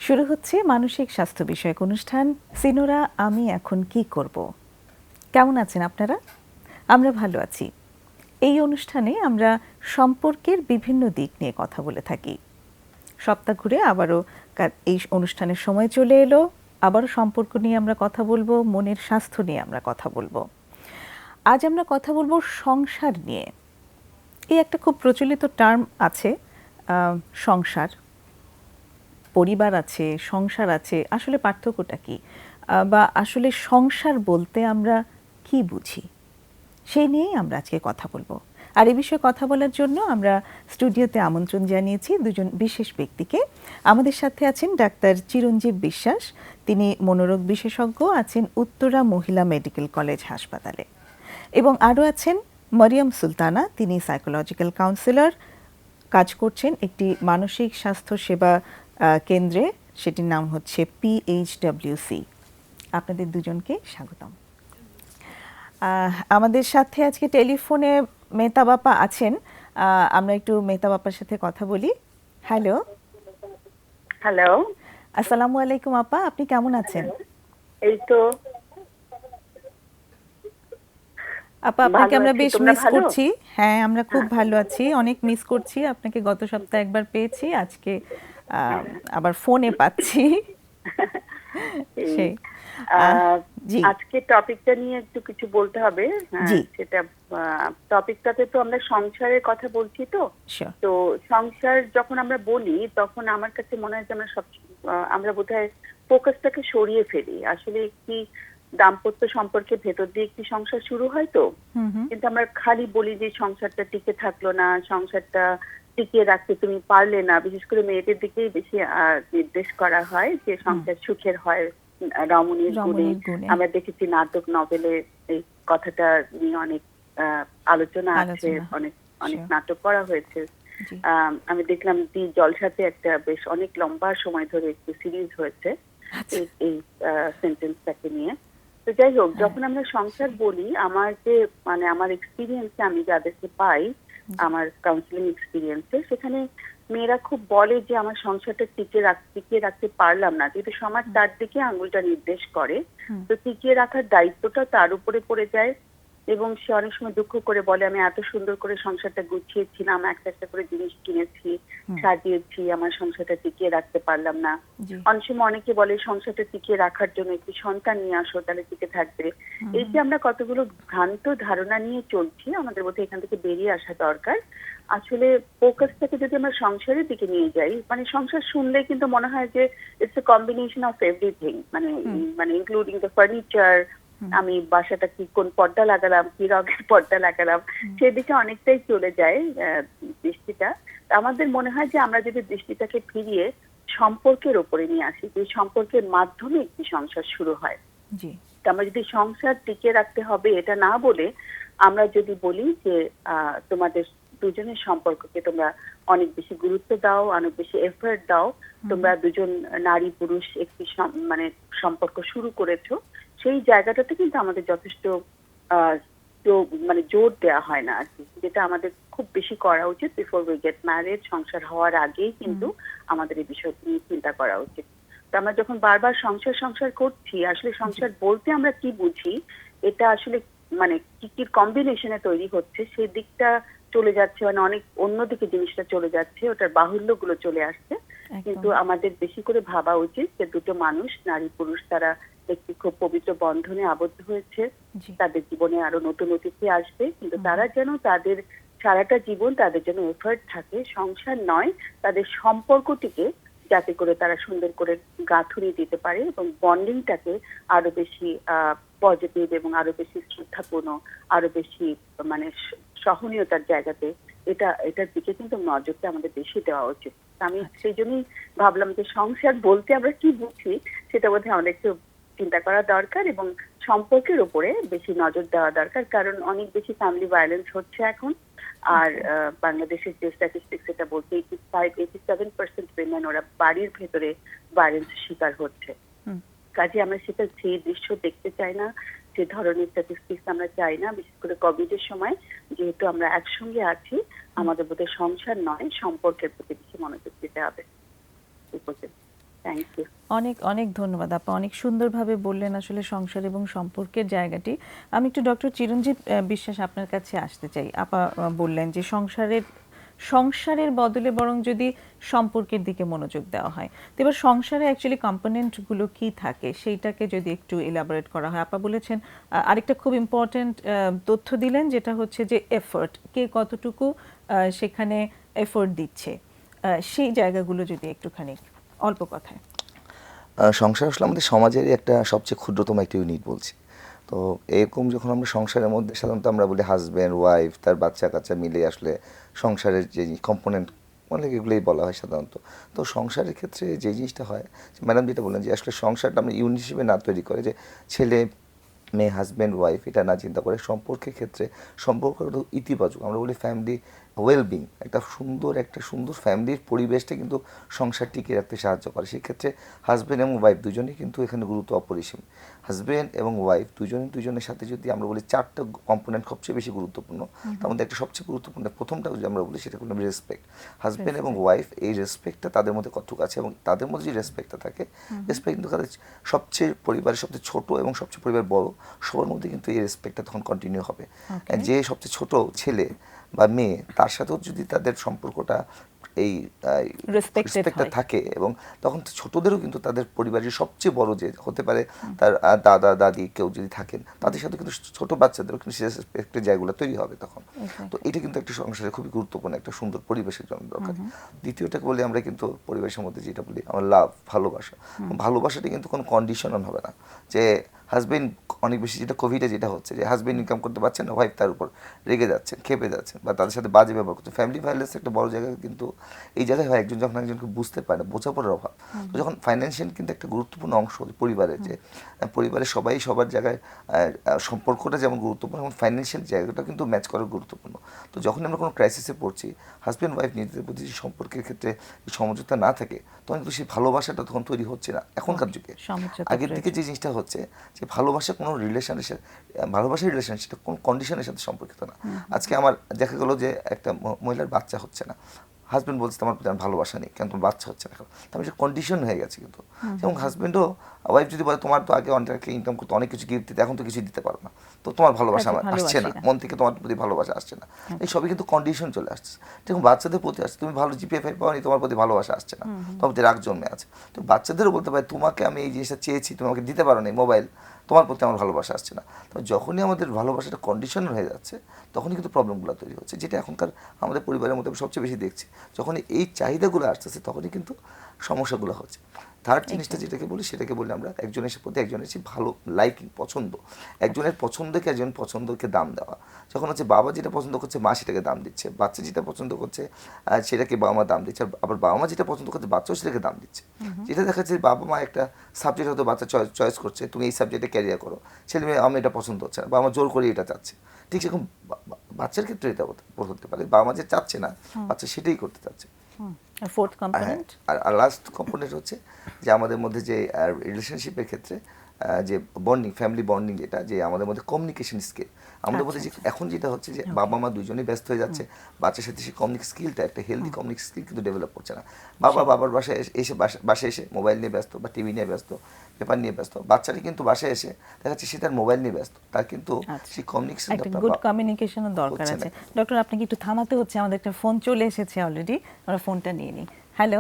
শুরু হচ্ছে মানসিক স্বাস্থ্য বিষয়ক অনুষ্ঠান সিনোরা আমি এখন কি করব। কেমন আছেন আপনারা? আমরা ভালো আছি। এই অনুষ্ঠানে আমরা সম্পর্কের বিভিন্ন দিক নিয়ে কথা বলে থাকি। সপ্তাহ ঘুরে আবারও এই অনুষ্ঠানের সময় চলে এলো। আবারও সম্পর্ক নিয়ে আমরা কথা বলবো, মনের স্বাস্থ্য নিয়ে আমরা কথা বলবো। আজ আমরা কথা বলবো সংসার নিয়ে। এই একটা খুব প্রচলিত টার্ম আছে, সংসার। পরিবার আছে, সংসার আছে, আসলে পার্থক্যটা কি, বা আসলে সংসার বলতে আমরা কি বুঝি, সেই নিয়েই আমরা আজকে কথা বলবো। আর এই বিষয়ে কথা বলার জন্য আমরা স্টুডিওতে আমন্ত্রণ জানিয়েছি দুজন বিশেষ ব্যক্তিকে। আমাদের সাথে আছেন ডাক্তার চিরঞ্জীব বিশ্বাস, তিনি মনোরোগ বিশেষজ্ঞ, আছেন উত্তরা মহিলা মেডিকেল কলেজ হাসপাতালে। এবং আরও আছেন মরিয়ম সুলতানা, তিনি সাইকোলজিক্যাল কাউন্সিলর, কাজ করছেন একটি মানসিক স্বাস্থ্য সেবা কেন্দ্রে, সেটির নাম হচ্ছে PHWC। আপনাদের দুজনকে স্বাগতম। আমাদের সাথে আজকে টেলিফোনে মেহতা বাপা আছেন। আমরা একটু মেহতা বাপার সাথে কথা বলি। হ্যালো। হ্যালো, আসসালামু আলাইকুম আপা, আপনি কেমন আছেন? এই তো আপা, আপনাকে আমরা বেশ তোমরা মিস ভালো? করছি। হ্যাঁ, আমরা খুব ভালো আছি, অনেক মিস করছি আপনাকে। গত সপ্তাহে একবার পেয়েছি, আজকে আবার ফোনে পাচ্ছি। এই, সেই জি আজকে টপিকটা নিয়ে একটু কিছু বলতে হবে। জি সেটা টপিকটাতে তো আমরা সংসারের কথা বলছি। তো শিওর। তো সংসার যখন আমরা বলি তখন আমার কাছে মনে হয় যে আমরা বোধহয় ফোকাসটাকে সরিয়ে ফেলি। আসলে একটি দাম্পত্য সম্পর্কের ভেতর দিয়ে একটি সংসার শুরু হয়। তো কিন্তু আমরা খালি বলি যে সংসারটা টিকে থাকলো না, সংসারটা টিকিয়ে রাখতে তুমি পারলে না। বিশেষ করে মেয়েদের দিকেই বেশি নির্দেশ করা হয় যে সংসার সুখের হয় রমণীর গুণে। আমরা দেখেছি নাটক নভেলে এই কথাটা নিয়ে অনেক আলোচনা আছে, অনেক অনেক নাটক করা হয়েছে। আমি দেখলাম দি জলসাতে একটা বেশ অনেক লম্বা সময় ধরে একটি সিরিজ হয়েছে এই সেন্টেন্সটাকে নিয়ে। তো যাই হোক, যখন আমরা সংসার বলি, আমার যে আমার এক্সপিরিয়েন্সে আমি যাদেরকে পাই, আমার কাউন্সিলিং এক্সপিরিয়েন্সে, সেখানে মেয়েরা খুব বলে যে আমার সংসারটা টিকিয়ে রাখতে পারলাম না। কিন্তু সমাজ তার দিকে আঙুলটা নির্দেশ করে, তো টিকিয়ে রাখার দায়িত্বটা তার উপরে পড়ে যায়। এবং সে অনেক সময় দুঃখ করে বলে আমি এত সুন্দর করে সংসারটা গুছিয়েছিলাম, একটা একটা করে জিনিস কিনেছি, সাজিয়েছি, আমার সংসারটা টিকিয়ে রাখতে পারলাম না। অনেক সময় অনেকে বলে সংসারটা টিকিয়ে রাখার জন্য একটি সন্তান নিয়ে আসো, তাহলে টিকে থাকবে। এই যে আমরা কতগুলো ভ্রান্ত ধারণা নিয়ে চলছি, আমাদের মধ্যে এখান থেকে বেরিয়ে আসা দরকার। আসলে ফোকাসটাকে যদি আমরা সংসারের দিকে নিয়ে যাই, সংসার শুনলে কিন্তু মনে হয় যে it's a combination of everything, including the furniture, আমি বাসাটা কি কোন পর্দা লাগালাম, কি রঙের পর্দা লাগালাম, সেদিকে অনেকটাই চলে যায় দৃষ্টিটা। আমাদের মনে হয় যে আমরা যদি দৃষ্টিটাকে ফিরিয়ে সম্পর্কের উপরে নিয়ে আসি, যে সম্পর্কের মাধ্যমে একটি সংসার শুরু হয়। আমরা যদি সংসার টিকিয়ে রাখতে হবে এটা না বলে আমরা যদি বলি যে তোমাদের দুজনের সম্পর্ককে তোমরা অনেক বেশি গুরুত্ব দাও, অনেক বেশি এফোর্ট দাও, তোমরা দুজন নারী পুরুষ একটি সম্পর্ক শুরু করেছো, সেই জায়গাটাতে কিন্তু আমাদের যথেষ্ট জোর দেওয়া হয় না আর কি, যেটা আমাদের খুব বেশি করা উচিত। বিফোর উই গেট ম্যারেড, সংসার হওয়ার আগেই কিন্তু আমাদের এই বিষয়টি নিয়ে চিন্তা করা উচিত। তো আমরা যখন বারবার সংসার সংসার করছি, আসলে সংসার বলতে আমরা কি বুঝি, এটা আসলে কি কি কম্বিনেশনে তৈরি হচ্ছে সেই দিকটা চলে যাচ্ছে, অনেক অন্যদিকে জিনিসটা চলে যাচ্ছে, ওটার বাহুল্যগুলো চলে আসছে। কিন্তু আমাদের বেশি করে ভাবা উচিত যে দুটো মানুষ, নারী পুরুষ, তারা একটি খুব পবিত্র বন্ধনে আবদ্ধ হয়েছে, তাদের জীবনে আরো নতুন অতিথি আসবে, কিন্তু তারা যেন তাদের সারাটা জীবন তাদের জন্য এফোর্ট থাকে, সংসার নয়, তাদের সম্পর্কটিকে যাতে করে তারা সুন্দর করে গাঁথুনি দিতে পারে এবং বন্ডিংটাকে আরো বেশি পজিটিভ এবং আরো বেশি শ্রদ্ধাপূর্ণ, আরো বেশি সহনীয়তার জায়গাতে এটার দিকে কিন্তু নজরটা আমাদের বেশি দেওয়া উচিত। আমি সেই জন্যই ভাবলাম যে সংসার বলতে আমরা কি বুঝি সেটা বোধহয় আমাদের একটু চিন্তা করা দরকার এবং সম্পর্কের উপরে বেশি নজর দেওয়া দরকার। কারণ অনেক বেশি ফ্যামিলি ভায়োলেন্স হচ্ছে এখন। আর বাংলাদেশের যে স্ট্যাটিস্টিক্স সেটা বলতে 87% উইমেন ওরা বাড়ির ভেতরে ভায়োলেন্স শিকার হচ্ছে। কাজে আমরা সেটা সেই দৃশ্য দেখতে চাই না, যে ধরনের স্ট্যাটিস্টিক্স আমরা চাই না। বিশেষ করে কোভিড এর সময় যেহেতু আমরা একসঙ্গে আছি, আমাদের বোধহয় সংসার নয় সম্পর্কের প্রতি বেশি মনোযোগ দিতে হবে। Thank you. অনেক অনেক ধন্যবাদ আপা, অনেক সুন্দরভাবে বললেন আসলে সংসার এবং সম্পর্কের জায়গাটি। আমি একটু ডক্টর চিরঞ্জিত বিশ্বাস আপনার কাছে আসতে চাই। আপা বললেন যে সংসারের বদলে বরং যদি সম্পর্কের দিকে মনোযোগ দেওয়া হয়, তো এবার সংসারে অ্যাকচুয়ালি কম্পোনেন্টগুলো কি থাকে সেইটাকে যদি একটু এলাবোরেট করা হয়। আপা বলেছেন আরেকটা খুব ইম্পর্ট্যান্ট তথ্য দিলেন, যেটা হচ্ছে যে এফোর্ট, কে কতটুকু সেখানে এফোর্ট দিচ্ছে, সেই জায়গাগুলো যদি একটুখানি অল্প কথায়। সংসার আসলে আমাদের সমাজেরই একটা সবচেয়ে ক্ষুদ্রতম একটা ইউনিট বলছি। তো এরকম যখন আমরা সংসারের মধ্যে সাধারণত আমরা বলি হাজব্যান্ড ওয়াইফ তার বাচ্চা কাচ্চা মিলে আসলে সংসারের যে কম্পোনেন্ট অনেক এগুলোই বলা হয় সাধারণত। তো সংসারের ক্ষেত্রে যে জিনিসটা হয়, ম্যাডাম যেটা বললেন যে আসলে সংসারটা আমরা ইউনিট হিসেবে না তৈরি করে যে ছেলে মেয়ে হাজব্যান্ড ওয়াইফ এটা না চিন্তা করে সম্পর্কের ক্ষেত্রে সম্পর্কটা ইতিবাচক, আমরা বলি ফ্যামিলি ওয়েলবিং, একটা সুন্দর ফ্যামিলির পরিবেশটা কিন্তু সংসার টিকিয়ে রাখতে সাহায্য করে। সেক্ষেত্রে হাজব্যান্ড এবং ওয়াইফ দুজনেই কিন্তু এখানে গুরুত্ব অপরিসীম। হাজব্যান্ড এবং ওয়াইফ দুজনের সাথে যদি আমরা বলি চারটা কম্পোনেন্ট সবচেয়ে বেশি গুরুত্বপূর্ণ, তার মধ্যে একটা সবচেয়ে গুরুত্বপূর্ণ প্রথমটা যদি আমরা বলি সেটা হলো রেসপেক্ট। হাজব্যান্ড এবং ওয়াইফ এই রেসপেক্টটা তাদের মধ্যে কতটুকু আছে, এবং তাদের মধ্যে যে রেসপেক্টটা থাকে, রেসপেক্ট কিন্তু তাদের সবচেয়ে পরিবারের সবচেয়ে ছোট এবং সবচেয়ে পরিবার বড় সবার মধ্যে কিন্তু এই রেসপেক্টটা তখন কন্টিনিউ হবে। যে সবচেয়ে ছোট ছেলে বা মেয়ে তার সাথেও যদি তাদের সম্পর্কটা এই রেসপেক্টটা থাকে, এবং তখন ছোটদেরও কিন্তু তাদের পরিবারের সবচেয়ে বড় যে হতে পারে তার দাদা দাদি কেউ যদি থাকেন, তাদের সাথে কিন্তু ছোট বাচ্চাদেরও কিন্তু সেই রেসপেক্টের জায়গাগুলো তৈরি হবে তখন। তো এটা কিন্তু একটা সংসারে খুবই গুরুত্বপূর্ণ একটা সুন্দর পরিবেশের জন্য দরকার। দ্বিতীয়টাকে বলি আমরা কিন্তু পরিবেশের মধ্যে যেটা বলি আমার লাভ, ভালোবাসাটা কিন্তু কোনো কন্ডিশন হবে না। যে হাজবেন্ড অনেক বেশি যেটা কোভিডে যেটা হচ্ছে যে হাজবেন্ড ইনকাম করতে পারছেন না, ওয়াইফ তার উপর রেগে যাচ্ছেন, খেপে যাচ্ছেন, বা তাদের সাথে বাজে ব্যবহার করছে। ফ্যামিলি ভায়োলেন্স একটা বড় জায়গা কিন্তু এই জায়গায় হয় একজন যখন একজনকে বুঝতে পারে না, বোঝাপড়ার অভাব। তো যখন ফাইন্যান্সিয়াল কিন্তু একটা গুরুত্বপূর্ণ অংশ পরিবারের, যে পরিবারের সবাই সবার জায়গায় সম্পর্কটা যেমন গুরুত্বপূর্ণ, এবং ফাইন্যান্সিয়াল জায়গাটা কিন্তু ম্যাচ করা গুরুত্বপূর্ণ। তো যখন আমরা কোনো ক্রাইসিসে পড়ছি, হাজব্যান্ড ওয়াইফ নিজেদের প্রতি যে সম্পর্কের ক্ষেত্রে সমঝোতা না থাকে, তখন কিন্তু সেই ভালোবাসাটা তখন তৈরি হচ্ছে না এখনকার যুগে। আগের দিকে যে জিনিসটা হচ্ছে যে ভালোবাসা কোনো রিলেশনের সাথে, ভালোবাসার রিলেশন সেটা কোনো কন্ডিশনের সাথে সম্পর্কিত না। আজকে আমার দেখা গেলো যে একটা মহিলার বাচ্চা হচ্ছে না, হাজব্যান্ড বলছে তোমার প্রতি আমার ভালোবাসা নেই, কেন তোমার বাচ্চা হচ্ছে না, তাহলে সে কন্ডিশন হয়ে গেছে কিন্তু। এবং হাজব্যান্ডও ওয়াইফ যদি বলে তোমার তো আগে অনেক ইনকাম করতে অনেক কিছু গিফট দিতে, এখন তো কিছু দিতে পারো না, তো তোমার ভালোবাসা আমার আসছে না, মন থেকে তোমার প্রতি ভালোবাসা আসছে না, এই সবই কিন্তু কন্ডিশন চলে আসছে। দেখুন বাচ্চাদের প্রতি আসছে, তুমি ভালো জিপিএ 5 পাওনি, তোমার প্রতি ভালোবাসা আসছে না, তোমার প্রতি রাগ জন্মে আছে। তো বাচ্চাদেরও বলতে পারে তোমাকে আমি এই জিনিসটা চেয়েছি, তুমি আমাকে দিতে পারো না মোবাইল, তোমার প্রতি আমার ভালোবাসা আসছে না। তো যখনই আমাদের ভালোবাসাটা কন্ডিশনাল হয়ে যাচ্ছে, তখনই কিন্তু প্রবলেমগুলো তৈরি হচ্ছে, যেটা এখনকার আমাদের পরিবারের মধ্যে সবচেয়ে বেশি দেখছি। যখনই এই চাহিদাগুলো আসতেছে, তখনই কিন্তু সমস্যাগুলো হচ্ছে। থার্ড জিনিসটা যেটাকে বলি সেটাকে বলি আমরা একজনের প্রতি একজনের ভালো লাইকিং, পছন্দ, একজনের পছন্দকে একজন পছন্দকে দাম দেওয়া। যখন হচ্ছে বাবা যেটা পছন্দ করছে মা সেটাকে দাম দিচ্ছে, বাচ্চা যেটা পছন্দ করছে সেটাকে বাবা মা দাম দিচ্ছে, আবার বাবা মা যেটা পছন্দ করছে বাচ্চাও সেটাকে দাম দিচ্ছে। যেটা দেখা যাচ্ছে বাবা মা একটা সাবজেক্ট হয়তো বাচ্চা চয়েস করছে, তুমি এই সাবজেক্টে ক্যারিয়ার করো, ছেলে মেয়ে আমি এটা পছন্দ হচ্ছে না, বাবা মা জোর করে এটা চাচ্ছে। ঠিক সেরকম বাচ্চার ক্ষেত্রে এটা হতে পারে, বাবা মা যে চাচ্ছে না বাচ্চা সেটাই করতে চাচ্ছে। ফোর্থ কম্পোনেন্ট আর লাস্ট কম্পোনেন্ট হচ্ছে যে আমাদের মধ্যে যে রিলেশনশিপের ক্ষেত্রে যে বন্ডিং, ফ্যামিলি বন্ডিং, যেটা যে আমাদের মধ্যে কমিউনিকেশন স্কিল, আমাদের মধ্যে যে এখন যেটা হচ্ছে যে বাবা মা দুজনেই ব্যস্ত হয়ে যাচ্ছে, বাচ্চার সাথে সেই কমিউনিকেশন স্কিলটা, একটা হেলদি কমিউনিকেশন স্কিল কিন্তু ডেভেলপ করছে না। বাবার বাসায় এসে মোবাইল নিয়ে ব্যস্ত, বা টিভি নিয়ে ব্যস্ত, পেপার নিয়ে ব্যস্ত। বাচ্চাটি কিন্তু বাসায় এসে দেখা যাচ্ছে সে তার মোবাইল নিয়ে ব্যস্ত, তার কিন্তু সেই কমিউনিকেশন, একটা গুড কমিউনিকেশনের দরকার আছে। ডক্টর আপনাকে একটু থামাতে হচ্ছে, আমাদের একটা ফোন চলে এসেছে অলরেডি, আমরা ফোনটা নিয়ে নিই। হ্যালো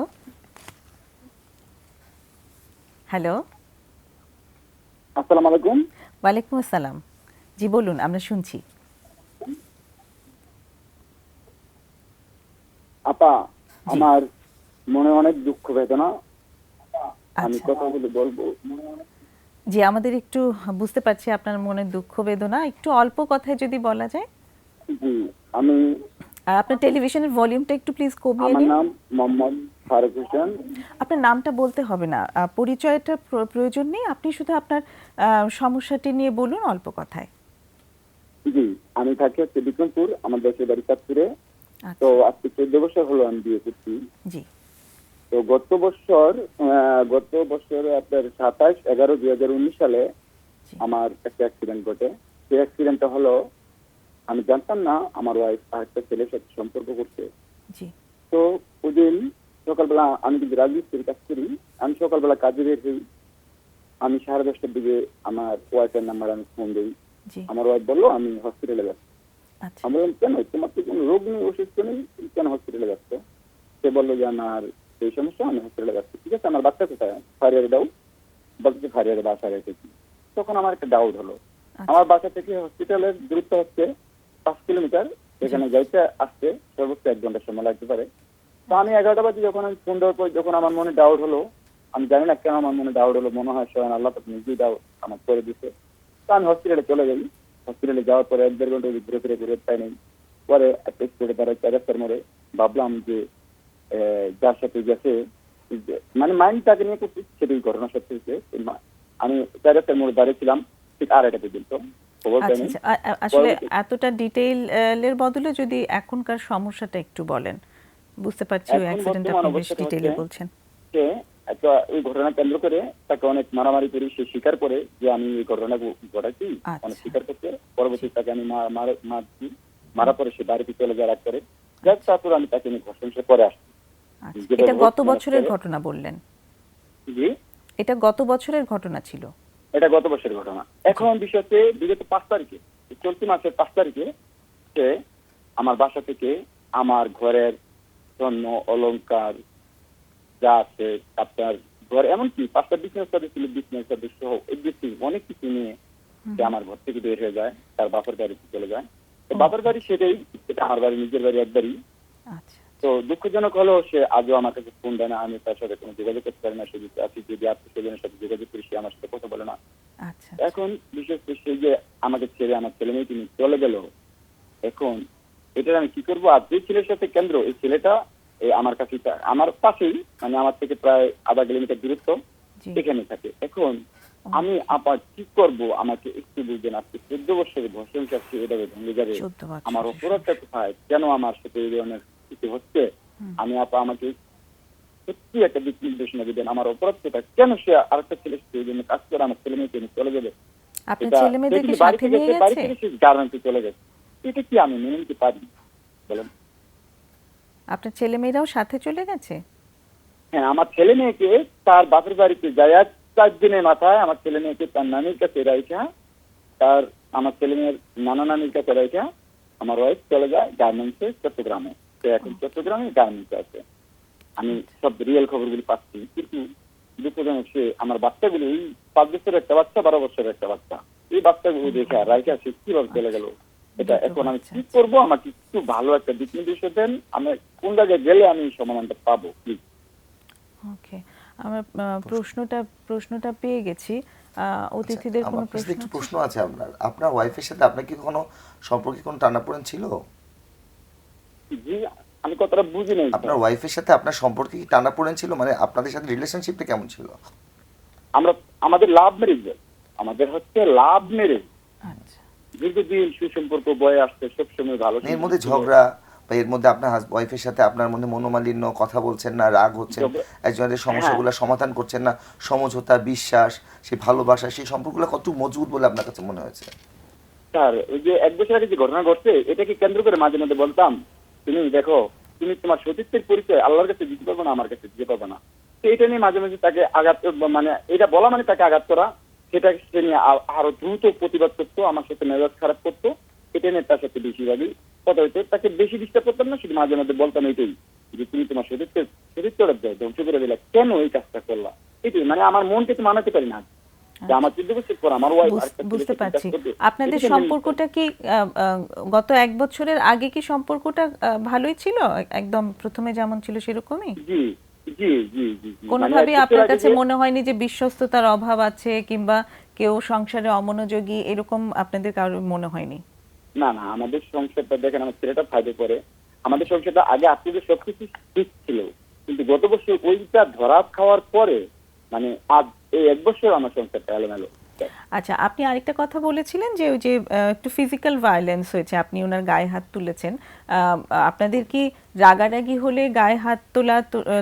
হ্যালো, আসসালামু আলাইকুম। ওয়ালাইকুম আসসালাম, জি বলুন, আমরা শুনছি। আপা, আমার মনে অনেক দুঃখ বেদনা, আমি আচ্ছা। কথা বলে বলবো। জি, আমাদের একটু বুঝতে পারছি আপনার মনে দুঃখ বেদনা, একটু অল্প কথায় যদি বলা যায়। জি, আমি, আর আপনার টেলিভিশনের ভলিউমটা একটু প্লিজ কমিয়ে আমার নিন। নাম মোহাম্মদ ফারুক হোসেন। আপনার নামটা বলতে হবে না, পরিচয়টা প্রয়োজন নেই, আপনি শুধু আপনার সমস্যাটি নিয়ে বলুন অল্প কথায়। জি, আমি থাকি হচ্ছে বিক্রমপুর, আমার দেশের বাড়ি চাঁদপুরে। তো আচ্ছা, আজকে 14 বছর হলো আমি বিয়ে করছি। জি তো গত বছর আপনার 27/11/2019 সালে জি আমার একটা অ্যাক্সিডেন্ট ঘটে। সেই অ্যাক্সিডেন্টটা হলো, আমি জানতাম না আমার ওয়াইফ আরেকটা ছেলের সাথে সম্পর্ক করছে। জি তো ওই দিন সকালবেলা সকালবেলা আমি কিন্তু রাজমিস্ত্রির কাজ করি, আমি সকালবেলা কাজে বের হই, আমি 10:30টার দিকে আমার ওয়াইফের নাম্বার আমি ফোন দিই। জি। আমার ওয়াইফ বললো আমি হসপিটালে যাচ্ছি। আচ্ছা। আমি বললাম কেন, তোমার তো কোনো রোগ নেই, অসুস্থ নেই, তুমি কেন হসপিটালে যাচ্ছ? সে বললো যে আমার এই সমস্যা, আমি হসপিটালে যাচ্ছি। ঠিক আছে, আমার বাচ্চা কোথায়? ফারিয়ারে দাও। বলছে ফারিয়ারে বাসা রেখেছি। তখন আমার একটা ডাউট হলো, আমার বাসা থেকে হসপিটালের দূরত্ব হচ্ছে 5 কিলোমিটার, এখানে যাইতে আসতে সর্বোচ্চ 1 ঘন্টা সময় লাগতে পারে। তো আমি 11টা বাজে যখন আমি ফোন দেওয়ার পর যখন আমার মনে ডাউট হলো, আমি জানি না কেন আমার মনে ডাউট হলো, মনে হয় স্বয়ং আল্লাহ পাক নিজেই ডাউট আমার করে দিচ্ছে। তো আমি হসপিটালে চলে যাই। হসপিটালে যাওয়ার পরে 1-1.5 ঘন্টা ঘুরে ফিরে ঘুরে পাই নাই। পরে একটা স্কুলে তারা 4 রাস্তার মোড়ে ভাবলাম যে যার সাথে গেছে, মানে মাইন্ড তাকে নিয়ে করছি, সেটাই ঘটনা সত্যি হচ্ছে। আমি 4 রাস্তার মোড়ে দাঁড়িয়েছিলাম ঠিক 2:30 পর্যন্ত, খবর আচ্ছা পাইনি। আচ্ছা আসলে এতটা ডিটেইলের বদলে যদি এখনকার সমস্যাটা একটু বলেন, বুঝতে পারছি ওই এখন অ্যাক্সিডেন্ট বর্তমান আপনি বেশ অবস্থাটা ডিটেইলে হচ্ছে বলছেন। সে একটা এই ঘটনা কেন্দ্র করে তাকে অনেক মারামারি করে সে স্বীকার করে যে আমি এই ঘটনা ঘটাচ্ছি, অনেক আচ্ছা। স্বীকার করতে। পরবর্তী তাকে আমি মারছি, মারা পরে সে বাড়িতে চলে যাওয়ার করে যাক, তারপর আমি তাকে নিয়ে ঘটনা পরে আসছি। আচ্ছা, যেটা এটা গত ঘটনা বছরের হচ্ছে- ঘটনা বললেন? জি, এটা গত বছরের ঘটনা ছিল? এটা গত বছরের ঘটনা। এখন বিষয় হচ্ছে বিগত 5 তারিখে, চলতি মাসের 5 তারিখে সে আমার বাসা থেকে আমার ঘরের স্বর্ণ অলংকার যা আছে, আপনার ঘর এমনকি 5টা বিজনেস সার্ভিস ছিল, বিজনেস সার্ভিস সহ এভরিথিং অনেক কিছু নিয়ে সে আমার ঘর থেকে বের হয়ে যায়, তার বাপের বাড়িতে চলে যায়। তো বাপের বাড়ি সেটাই, সেটা আমার বাড়ি, নিজের বাড়ি একবারই। আচ্ছা তো দুঃখজনক হলেও সে আজও আমার কাছে ফোন দেয় না, আমি তার সাথে কোনো যোগাযোগ করতে পারি না। সে যদি আছি, যদি আত্মীয় স্বজনের সাথে যোগাযোগ করি, সে আমার সাথে কথা বলে না। আচ্ছা এখন বিশেষ করে সে যে আমাকে ছেড়ে আমার ছেলে মেয়ে তিনি চলে গেল, এখন এটার আমি কি করবো? আর যে ছেলের সাথে কেন্দ্র, এই ছেলেটা আমার কাছে আমার পাশেই, মানে আমার থেকে প্রায় আধা কিলোমিটার দূরত্ব, জি। সেখানে থাকে। এখন আমি আবার কি করব, আমাকে একটু বুঝেন। আজকে 14 বছরের সংসার সে এভাবে ভেঙে যাবে, 14 বছর। আমার অপরাধটা কোথায়? কেন আমার সাথে এই ধরনের কিছু হচ্ছে? আমি আমাকে সত্যি একটা দিক নির্দেশনা দিবেন, আমার অপরাধ কোথায়? কেন সে আরেকটা ছেলের সাথে এই জন্য কাজ করে আমার ছেলে মেয়েকে নিয়ে চলে যাবে? আপনার ছেলে মেয়েদেরকে সাথে নিয়ে বাড়ি গেছে? থেকে সে গার্মেন্টে চলে গেছে, এটা কি আমি মেনে নিতে পারি বলেন? আপনার ছেলে মেয়েরাও সাথে চলে গেছে? হ্যাঁ, আমার ছেলে মেয়েকে তার বাপের বাড়িতে যায় 4 দিনের মাথায় আমার ছেলে মেয়েকে তার নানির কাছে রাইখা, আমার ছেলে মেয়ের নানা নানির কাছে রাইখা আমার ওয়াইফ চলে যায় গার্মেন্টসে চট্টগ্রামে। সে এখন চট্টগ্রামে গার্মেন্টসে আছে। আমি সব রিয়েল খবরগুলি পাচ্ছি, কিন্তু দুঃখজনক সে আমার বাচ্চাগুলো, এই 5 বছরের একটা বাচ্চা, 12 বছরের একটা বাচ্চা, এই বাচ্চাগুলো দেখে রাইখা সে কিভাবে চলে গেল, এটা এখন আমি কি করবো? আমাকে একটু ভালো একটা দিক নির্দেশ দেন, আমি কোন জায়গায় গেলে আমি এই সমাধানটা পাবো প্লিজ। ওকে, আমরা প্রশ্নটা পেয়ে গেছি। অতিথিদের কোনো আমার কাছে প্রশ্ন একটু আছে? প্রশ্ন আছে। আপনার ওয়াইফের সাথে আপনার কি কখনো সম্পর্কে কোনো টানাপোড়েন ছিল? জি, আমি কথাটা বুঝি নাই। আপনার ওয়াইফের সাথে আপনার সম্পর্কে কি টানাপোড়েন ছিল? মানে আপনাদের সাথে রিলেশনশিপটা কেমন ছিল? আমাদের লাভ ম্যারেজ, আমাদের হচ্ছে লাভ ম্যারেজ। আচ্ছা দীর্ঘদিন সুসম্পর্ক বয়ে আসছে, সবসময় ভালো। এর মধ্যে ঝগড়া বা এর মধ্যে আপনার ওয়াইফের সাথে আপনার মধ্যে মনোমালিন্য, কথা বলছেন না, রাগ হচ্ছেন, একজনের সমস্যাগুলো সমাধান করছেন না, সমঝোতা, বিশ্বাস, সেই ভালোবাসা, সেই সম্পর্কগুলো কত মজবুত বলে আপনার কাছে মনে হয়েছে? স্যার, ওই যে 1 বছর আগে যে ঘটনা ঘটছে, এটাকে কেন্দ্র করে মাঝে মধ্যে বলতাম, তুমি দেখো, তুমি তোমার সতীত্বের পরিচয় আল্লাহর কাছে দিতে পারবে না, আমার কাছে দিতে পারবে না। তো এটা নিয়ে মাঝে মাঝে তাকে আঘাত, মানে এটা বলা মানে তাকে আঘাত করা, সেটা সে নিয়ে আরো দ্রুত প্রতিবাদ করতো, আমার সাথে মেজাজ খারাপ করতো। এটা নিয়ে তার সাথে বেশিরভাগই কথা হইতো। তাকে বেশি ডিস্টার্ব করতাম না, শুধু মাঝে মধ্যে বলতাম এটাই, যে তুমি তোমার সতীত্বটা ধ্বংস করে দিলা, কেন এই কাজটা করলা? এটাই, মানে আমার মনকে তো মানাতে পারি না যে আমার 14 বছর পর আমার ওয়াইফ বুঝতে পারছি। আপনাদের সম্পর্কটা কি গত 1 বছরের আগে কি সম্পর্কটা ভালোই ছিল, একদম প্রথমে যেমন ছিল সেরকমই? জি জি জি জি। কোনোভাবেই আপনার কাছে মনে হয়নি যে বিশ্বস্ততার অভাব আছে কিংবা কেউ সংসারে অমনোযোগী, এরকম আপনাদের কারোর মনে হয়নি? না না, আমাদের সংসারটা দেখেন, আমার ছেলেটা 5-এ পড়ে। আমাদের সংসারটা আগে আপনাদের সবকিছু ঠিক ছিল, কিন্তু গত বছর ওইটা ধরা খাওয়ার পরে, মানে আজ এই 1 বছর আমার সংসারটা এলোমেলো। আচ্ছা, আপনি আরেকটা কথা বলেছিলেন যে ওই যে একটু ফিজিক্যাল ভায়োলেন্স হয়েছে, আপনি ওনার গায়ে হাত তুলেছেন। আপনাদের কি রাগারাগি হলে গায়ে হাত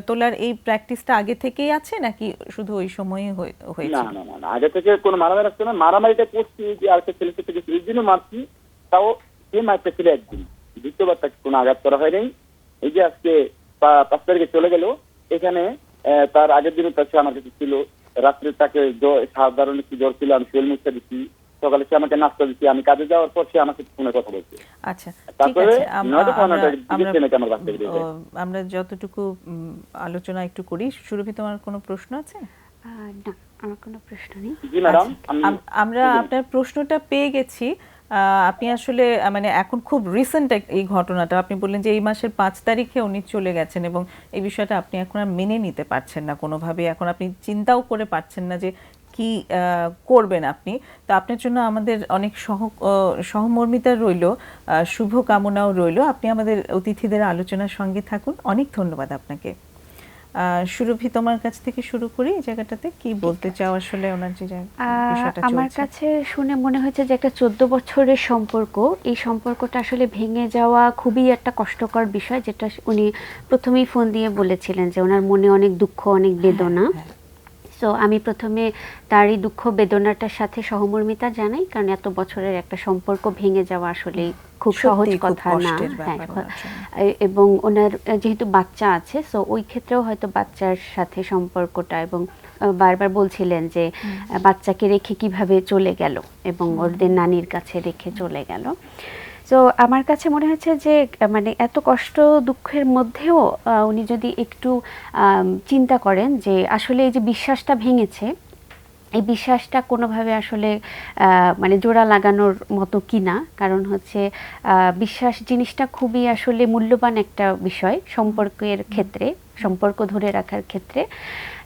তোলার এই প্র্যাকটিসটা আগে থেকেই আছে নাকি শুধু ওই সময়ই হয়েছে? না না না, আগে থেকে কোনো মারামারি আসছে না। মারামারিটা করছি যে আরেকটা ছেলের সাথে গেছি, এই দিনও মারছি, তাও সে মারতে ছিল একদিন, দ্বিতীয়বার তাকে কোনো আঘাত করা হয় নাই। এই যে আজকে 5 তারিখে চলে গেল, এখানে তার আগের দিনও তার সে আমার কাছে ছিল, রাত্রে তাকে সাধারণ একটু জ্বর ছিল, আমি শরীর মুছতে দিচ্ছি, সকালে সে আমাকে নাস্তা দিচ্ছি, আমি কাজে যাওয়ার পর সে আমাকে ফোনে কথা বলছে। আচ্ছা, ঠিক তারপরে আছে। 9টা পৌনে 9টার দিকে সে নাকি আমার বাচ্চা বেরিয়ে যায়। আমরা যতটুকু আলোচনা একটু করি, সুরভি তোমার কোনো প্রশ্ন আছে? না, আমার কোনো প্রশ্ন নেই। জি ম্যাডাম, আমরা আপনার প্রশ্নটা পেয়ে গেছি। আপনি আসলে মানে এখন খুব রিসেন্ট এই ঘটনাটা, আপনি বললেন যে এই মাসের 5 তারিখে উনি চলে গেছেন এবং এই বিষয়টা আপনি এখন আর মেনে নিতে পারছেন না কোনোভাবে, এখন আপনি চিন্তাও করে পারছেন না যে কি করবেন আপনি। তো আপনার জন্য আমাদের অনেক সহমর্মিতা রইল, শুভ কামনাও রইল। আপনি আমাদের অতিথিদের আলোচনার সঙ্গে থাকুন। অনেক ধন্যবাদ আপনাকে। সুরভি, তোমার কাছ থেকে শুরু করি। এই জায়গাটাতে কি বলতে চাও আসলে ওনার যে বিষয়টা চলছে? আমার কাছে শুনে মনে হয়েছে যে একটা 14 বছরের সম্পর্ক, এই সম্পর্কটা আসলে ভেঙে যাওয়া খুবই একটা কষ্টকর বিষয়, যেটা উনি প্রথমেই ফোন দিয়ে বলেছিলেন যে ওনার মনে অনেক দুঃখ, অনেক বেদনা। সো আমি প্রথমে তার এই দুঃখ বেদনাটার সাথে সহমর্মিতা জানাই, কারণ এত বছরের একটা সম্পর্ক ভেঙে যাওয়া আসলে খুব সহজ কথা না। এবং ওনার যেহেতু বাচ্চা আছে, সো ওই ক্ষেত্রেও হয়তো বাচ্চার সাথে সম্পর্কটা, এবং বারবার বলছিলেন যে বাচ্চাকে রেখে কিভাবে চলে গেল এবং ওদের নানির কাছে রেখে চলে গেল। তো আমার কাছে মনে হচ্ছে যে মানে এত কষ্ট দুঃখের মধ্যেও উনি যদি একটু চিন্তা করেন যে আসলে এই যে বিশ্বাসটা ভেঙেছে, এই বিশ্বাসটা কোনোভাবে আসলে মানে জোড়া লাগানোর মতো কিনা, কারণ হচ্ছে বিশ্বাস জিনিসটা খুবই আসলে মূল্যবান একটা বিষয় সম্পর্কের ক্ষেত্রে, সম্পর্ক ধরে রাখার ক্ষেত্রে।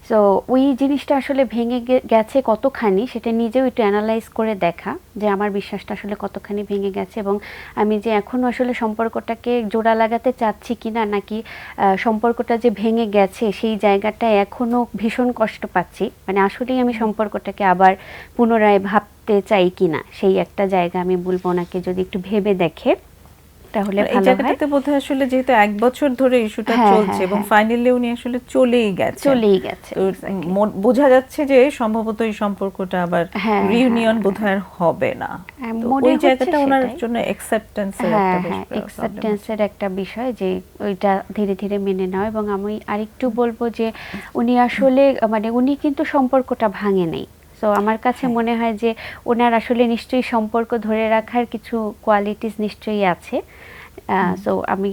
সো ওই জিনিসটা আসলে ভেঙে গেছে কতখানি, সেটা নিজেও একটু অ্যানালাইজ করে দেখা যে আমার বিশ্বাসটা আসলে কতখানি ভেঙে গেছে, এবং আমি যে এখনও আসলে সম্পর্কটাকে জোড়া লাগাতে চাচ্ছি কিনা, নাকি সম্পর্কটা যে ভেঙে গেছে সেই জায়গাটায় এখনও ভীষণ কষ্ট পাচ্ছি, মানে আসলেই আমি সম্পর্কটাকে আবার পুনরায় ভাবতে চাই কিনা, সেই একটা জায়গা আমি বলবো ওনাকে যদি একটু ভেবে দেখে তাহলে এই জায়গাটাতে বোধহয় আসলে যেহেতু 1 বছর ধরে ইস্যুটা চলছে এবং ফাইনালি উনি আসলে চলেই গেছে, বোঝা যাচ্ছে যে সম্ভবত এই সম্পর্কটা আবার রিউনিয়ন বোধহয় হবে না। ওই জায়গাটা ওনার জন্য অ্যাকসেপ্টেন্সের একটা বিষয়, যে ওইটা ধীরে ধীরে মেনে নেওয়া। এবং আমি আরেকটু বলবো যে উনি আসলে মানে উনি কিন্তু সম্পর্কটা ভাঙে নেই। তো আমার কাছে মনে হয় যে ওনার আসলে নিশ্চয়ই সম্পর্ক ধরে রাখার কিছু কোয়ালিটিস নিশ্চয়ই আছে। সো আমি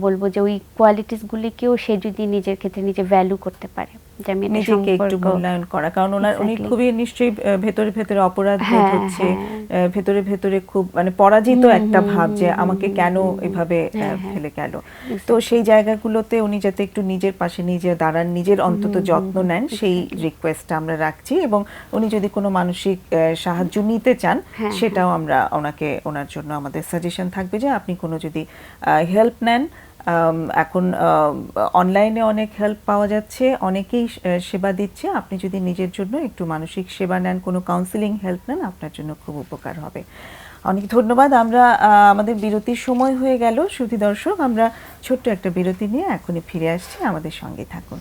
বলবো যে ওই কোয়ালিটিসগুলিকেও সে যদি নিজের ক্ষেত্রে নিজে ভ্যালু করতে পারে, যে আমি নিজেকে একটু মূল্যায়ন করা, কারণ উনি খুবই নিশ্চয়ই ভেতরে ভেতরে অপরাধ বোধ হচ্ছে, ভেতরে ভেতরে খুব মানে পরাজিত একটা ভাব যে আমাকে কেন এভাবে ফেলে গেল। তো সেই জায়গাগুলোতে উনি যাতে একটু নিজের পাশে নিজে দাঁড়ান, নিজের অন্তত যত্ন নেন, সেই রিকোয়েস্টটা আমরা রাখছি। এবং উনি যদি কোনো মানসিক সাহায্য নিতে চান সেটাও আমরা ওনার জন্য আমাদের সাজেশন থাকবে যে আপনি কোনো যদি হেল্প নেন, এখন অনলাইনে অনেক হেল্প পাওয়া যাচ্ছে, অনেকেই সেবা দিচ্ছে। আপনি যদি নিজের জন্য একটু মানসিক সেবা নেন, কোনো কাউন্সিলিং হেল্প নেন, আপনার জন্য খুব উপকার হবে। অনেক ধন্যবাদ। আমরা আমাদের বিরতির সময় হয়ে গেল। সুধী দর্শক, আমরা ছোট্ট একটা বিরতি নিয়ে এখনই ফিরে আসছি, আমাদের সঙ্গে থাকুন।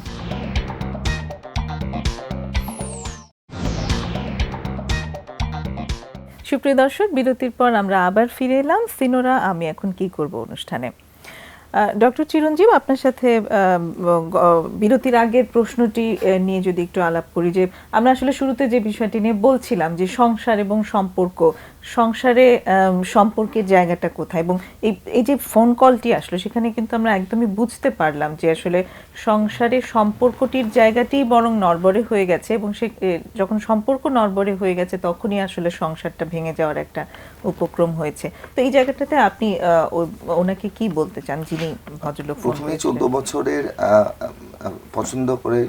সুপ্রিয় দর্শক, বিরতির পর আমরা আবার ফিরে এলাম সিনোরা আমি এখন কি করব অনুষ্ঠানে। ডক্টর চিরঞ্জীব, আপনার সাথে বিরতির আগের প্রশ্নটি নিয়ে যদি একটু আলাপ করি, যে আমরা আসলে শুরুতে যে বিষয়টি নিয়ে বলছিলাম যে সংসার এবং সম্পর্ক, সংসারে সম্পর্কের জায়গাটা কোথায়, এবং এই যে ফোন কলটি আসলো সেখানে কিন্তু আমরা একদমই বুঝতে পারলাম যে আসলে সংসারে সম্পর্কটির জায়গাটি বরং নড়বড়ে হয়ে গেছে, এবং সে যখন সম্পর্ক নড়বড়ে হয়ে গেছে তখনই আসলে সংসারটা ভেঙে যাওয়ার একটা উপক্রম হয়েছে। তো এই জায়গাটাতে আপনি ওনাকে কি বলতে চান, যিনি ভদ্রলোক? প্রথমে 14 বছরের পছন্দ করে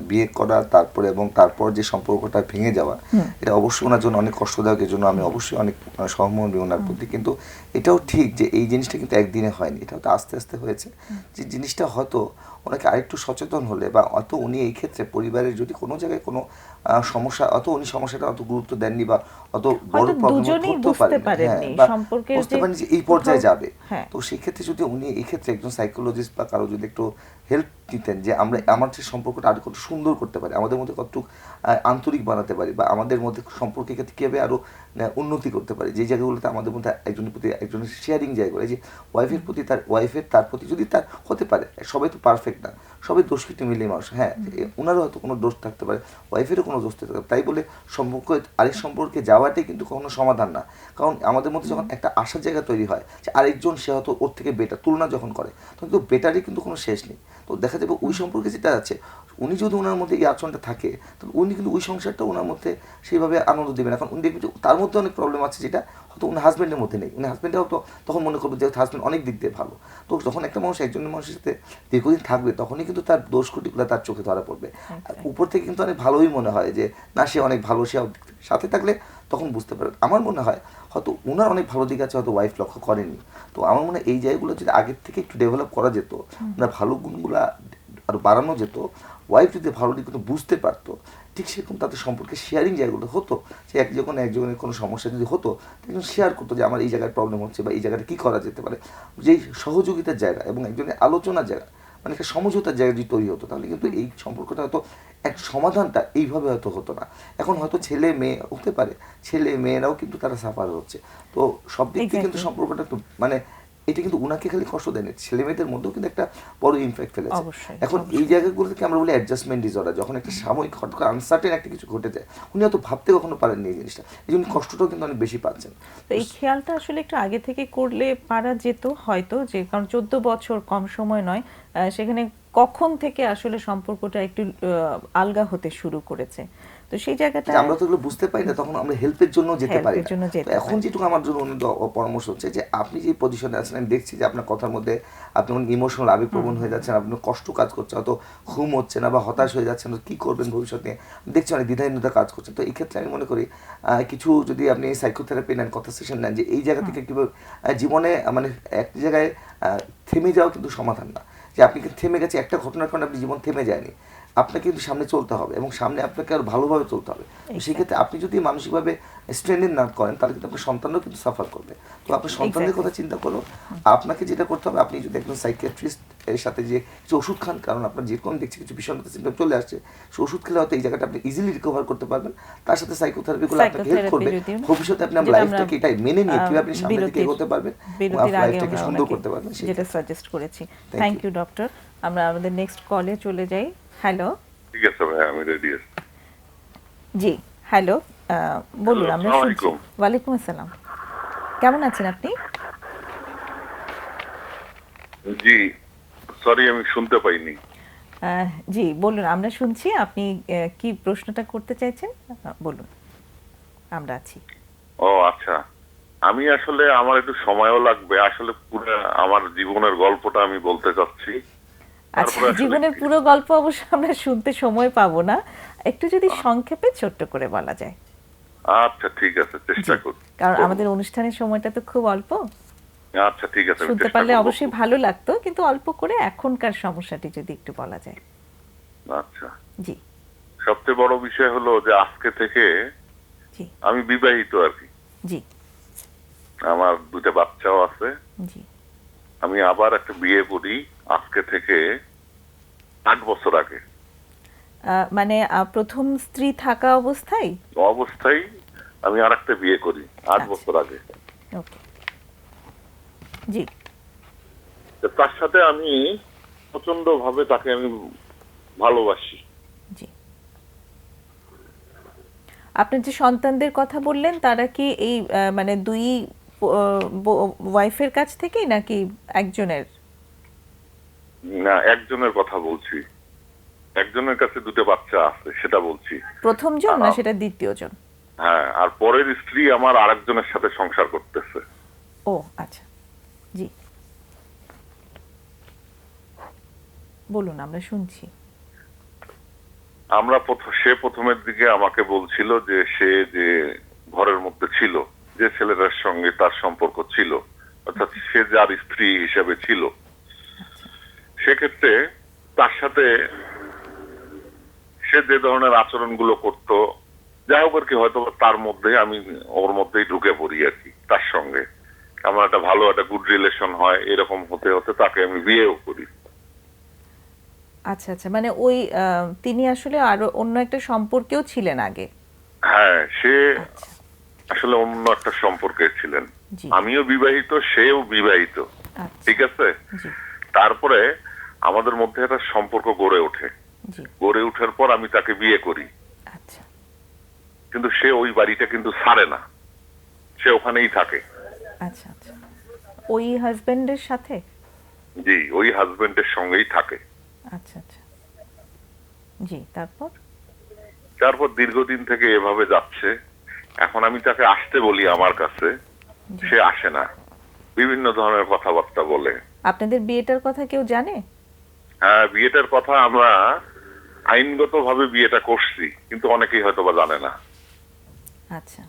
বিয়ে করা, তারপরে এবং তারপর যে সম্পর্কটা ভেঙে যাওয়া, এটা অবশ্যই ওনার জন্য অনেক কষ্টদায়ক। এর জন্য আমি অবশ্যই অনেক সহমর্মী ওনার প্রতি। কিন্তু এটাও ঠিক যে এই জিনিসটা কিন্তু একদিনে হয়নি, এটা হয়তো আস্তে আস্তে হয়েছে। যে জিনিসটা হয়তো ওনাকে আরেকটু সচেতন হলে, বা অত উনি এই ক্ষেত্রে পরিবারের যদি কোনো জায়গায় কোনো সমস্যা, অত উনি সমস্যাটা অত গুরুত্ব দেননি বা অত বড় প্রবলেম বুঝতে পারেননি যে এই পর্যায়ে যাবে। তো সেই ক্ষেত্রে যদি উনি এই ক্ষেত্রে একজন সাইকোলজিস্ট বা কারো যদি একটু হেল্প দিতেন, যে আমার যে সম্পর্কটা আরো কত সুন্দর করতে পারি, আমাদের মধ্যে কতটুকু আন্তরিক বানাতে পারি, বা আমাদের মধ্যে সম্পর্কের ক্ষেত্রে কীভাবে আরো উন্নতি করতে পারি, যে জায়গাগুলোতে আমাদের মধ্যে একজনের প্রতি একজনের শেয়ারিং জায়গা, এই যে ওয়াইফের প্রতি তার প্রতি যদি তার হতে পারে, সবাই তো পারফেক্ট না, সবাই দোষ কেটে মিলিয়ে মানুষ, হ্যাঁ ওনারও হয়তো কোনো দোষ থাকতে পারে, ওয়াইফেরও কোনো দোষ থাকতে পারে, তাই বলে সম্পর্ক আরেক সম্পর্কে যাওয়াটাই কিন্তু কোনো সমাধান না। কারণ আমাদের মধ্যে যখন একটা আশার জায়গা তৈরি হয় যে আরেকজন সে হয়তো ওর থেকে বেটার তুলনা যখন করে, তখন কিন্তু বেটারই কিন্তু কোনো শেষ নেই। তো দেখা যাবে ওই সম্পর্কে যেটা আছে, উনি যদি ওনার মধ্যে এই আচরণটা থাকে, তাহলে উনি কিন্তু ওই সংসারটা ওনার মধ্যে সেইভাবে আনন্দ দেবেন। এখন উনি দেখবেন যে তার মধ্যে অনেক প্রবলেম আছে যেটা হয়তো উনি হাজব্যান্ডের মধ্যে নেই, উনি হাজব্যান্ডেও তো তখন মনে করবে যে হাজব্যান্ড অনেক দিক দিয়ে ভালো। তো যখন একটা মানুষ একজনের মানুষের সাথে দীর্ঘদিন থাকবে, তখনই কিন্তু তার দোষ ত্রুটিগুলো তার চোখে ধরা পড়বে। আর উপর থেকে কিন্তু অনেক ভালোই মনে হয় যে না সে অনেক ভালো, সে সাথে থাকলে তখন বুঝতে পারে। আমার মনে হয় হয়তো ওনার অনেক ভালো দিক আছে, হয়তো ওয়াইফ লক্ষ্য করেনি। তো আমার মনে হয় এই জায়গাগুলো যদি আগের থেকে একটু ডেভেলপ করা যেত, ওনার ভালো গুণগুলা আরো বাড়ানো যেত, ওয়াইফ যদি ভালো দিকগুলো বুঝতে পারতো, ঠিক সেরকম তাদের সম্পর্কে শেয়ারিং জায়গাগুলো হতো, যে একজনের কোনো সমস্যা যদি হতো একজন শেয়ার করতো যে আমার এই জায়গায় প্রবলেম হচ্ছে বা এই জায়গাটা কী করা যেতে পারে, যেই সহযোগিতার জায়গা এবং একজনের আলোচনার জায়গা, মানে একটা সমঝোতার জায়গা যদি তৈরি হতো, তাহলে কিন্তু এই সম্পর্কটা হয়তো এক সমাধানটা এইভাবে হয়তো হতো না। এখন হয়তো ছেলে মেয়ে হতে পারে, ছেলে মেয়েরাও কিন্তু তারা সাফার হচ্ছে। তো সব দিক থেকে কিন্তু সম্পর্কটা একটু মানে এটা কিন্তু উনাকে খালি কষ্ট দেয়নি, ছেলে মেয়েদের মধ্যেও কিন্তু একটা বড় ইমপ্যাক্ট ফেলেছে। এখন এই জায়গাগুলো থেকে আমরা বলি অ্যাডজাস্টমেন্ট ডিসঅর্ডার, যখন একটা সাময়িক হঠাৎ করে আনসার্টেন একটা কিছু ঘটে যায়, উনি হয়তো ভাবতে কখনো পারেননি এই জিনিসটা, এই জন্য কষ্টটাও কিন্তু অনেক বেশি পাচ্ছেন। তো এই খেয়ালটা আসলে একটু আগে থেকে করলে পারা যেত হয়তো, যে কারণ 14 বছর কম সময় নয়, সেখানে কখন থেকে আসলে সম্পর্কটা একটু আলগা হতে শুরু করেছে, তো সেই জায়গাটা আমরা তো এগুলো বুঝতে পারি না, তখন আমরা হেল্পের জন্য যেতে পারি না। তো এখন যেটুকু আমার জন্য পরামর্শ হচ্ছে যে আপনি যে পজিশনে আছেন, আমি দেখছি যে আপনার কথার মধ্যে আপনি অনেক ইমোশনাল আবেগপ্রবণ হয়ে যাচ্ছেন, আপনার কষ্ট কাজ করছে, হয়তো ঘুম হচ্ছে না বা হতাশ হয়ে যাচ্ছেন, কি করবেন ভবিষ্যৎ নিয়ে দেখছি অনেক দ্বিধাহীনতা কাজ করছে। তো এই ক্ষেত্রে আমি মনে করি কিছু যদি আপনি সাইকোথেরাপি নেন, কথা সেশন নেন, যে এই জায়গা থেকে কীভাবে জীবনে মানে এক জায়গায় থেমে যাওয়া কিন্তু সমাধান না, যে আপনি কিন্তু থেমে গেছে একটা ঘটনার কারণে আপনি জীবন থেমে যায়নি, আপনাকে কিন্তু সামনে চলতে হবে এবং সামনে আপনাকে আরো ভালোভাবে চলতে হবে। তো সেক্ষেত্রে আপনি যদি মানসিকভাবে স্ট্রেন্থেন না করেন, তাহলে কিন্তু আপনার সন্তানও কিন্তু সাফার করবে। তো আপনার সন্তানের কথা চিন্তা করো, আপনাকে যেটা করতে হবে, আপনি যদি একজন সাইকিয়াট্রিস্ট এর সাথে যে কিছু ওষুধ খান, কারণ আপনার যে কোনো দেখছি কিছু বিষণ্ণতা সিমটম চলে আসছে, সেই ওষুধ খেলে হয়তো এই জায়গাটা আপনি ইজিলি রিকভার করতে পারবেন। তার সাথে সাইকোথেরাপিগুলো আপনাকে হেল্প করবে ভবিষ্যতে আপনি আপনার লাইফটাকে এটাই মেনে নিয়ে কিভাবে আপনি সামনের দিকে এগোতে পারবেন, লাইফটাকে সুন্দর করতে পারবেন, যেটা সাজেস্ট করেছি। Thank you doctor. আমরা আমাদের নেক্সট কলে চলে যাই। হ্যালো। ঠিক আছে ভাই, আমি রেডি আছি। জি হ্যালো, বলুন, আমরা আসসালামু শুনছি। আলাইকুম। ওয়ালাইকুম আসসালাম, কেমন আছেন আপনি? জি সরি, আমি শুনতে পাইনি। জি বলুন, আমরা শুনছি। আপনি কি প্রশ্নটা করতে চাইছেন বলুন, আমরা আছি। ও আচ্ছা, আমি আসলে আমার একটু সময়ও লাগবে, আসলে পুরো আমার জীবনের গল্পটা আমি বলতে চাচ্ছি। আচ্ছা, জীবনের পুরো গল্প অবশ্য আমরা শুনতে সময় পাবো না, একটু যদি সংক্ষেপে ছোট্ট করে বলা যায়। আচ্ছা ঠিক আছে, চেষ্টা করব, কারণ আমাদের অনুষ্ঠানের সময়টা তো খুব অল্প। আচ্ছা ঠিক আছে, শুনতে পারলে অবশ্যই ভালো লাগতো, কিন্তু অল্প করে এখনকার সমস্যাটি যদি একটু বলা যায়। আচ্ছা জি। সবচেয়ে বড় বিষয় হলো যে আজকে থেকে জি আমি বিবাহিত আর কি। জি আমার দুটো বাচ্চাও আছে। জি। আমি আবার একটা বিয়ে করি আজকে থেকে 8 বছর আগে। মানে প্রথম স্ত্রী থাকা অবস্থায় আমি আর একটা বিয়ে করি 8 বছর আগে। ওকে। জি। তার সাথে আমি প্রচন্ড ভাবে তাকে আমি ভালোবাসি। জি। আপনি যে সন্তানদের কথা বললেন, তারা কি এই মানে দুই ওয়াইফের কাছ থেকে নাকি একজনের? না, একজনের কথা বলছি। একজনের কাছে দুটো বাচ্চা আছে, সেটা বলছি। প্রথম জন না সেটা দ্বিতীয় জন? হ্যাঁ, আর পরের স্ত্রী আমার আরেকজনের সাথে সংসার করতেছে। ও আচ্ছা, জি বলুন, আমরা শুনছি। সে প্রথমের দিকে আমাকে বলছিল যে সে যে ঘরের মধ্যে ছিল, যে ছেলেটার সঙ্গে তার সম্পর্ক ছিল, অর্থাৎ সে যার স্ত্রী হিসেবে ছিল, সেক্ষেত্রে তার সাথে সে যে ধরনের আচরণগুলো করত, যাই হোক আর কি, হয়তো তার মধ্যে আমি ওর মধ্যেই ঢুকে পড়ি আর কি। তার সঙ্গে আমার একটা ভালো একটা গুড রিলেশন হয়, এরকম হতে হতে তাকে আমি বিয়েও করি। আচ্ছা আচ্ছা, মানে ওই তিনি আসলে আরো অন্য একটা সম্পর্কেও ছিলেন আগে? হ্যাঁ, সে আসলে অন্য একটা সম্পর্কে ছিলেন। আমিও বিবাহিত, সেও বিবাহিত, ঠিক আছে। তারপরে আমাদের মধ্যে একটা সম্পর্ক গড়ে ওঠে। জি, গড়ে ওঠার পর আমি তাকে বিয়ে করি, আচ্ছা কিন্তু সে ওই বাড়িটা কিন্তু ছাড়ে না, সে ওখানেই থাকে। আচ্ছা আচ্ছা। ওই হাজবেন্ডের সাথে? জি, ওই হাজবেন্ডের সঙ্গেই থাকে। আচ্ছা আচ্ছা। জি, তারপর? তারপর দীর্ঘদিন থেকে এভাবে যাচ্ছে। এখন আমি তাকে আসতে বলি আমার কাছে, সে আসে না, বিভিন্ন ধরনের কথাবার্তা বলে। আপনাদের বিয়েটার কথা কেউ জানে? হ্যাঁ, বিয়েটার কথা আমরা আইনগতভাবে বিয়েটা করছি, কিন্তু অনেকেই হয়তো বা জানে না। আচ্ছা,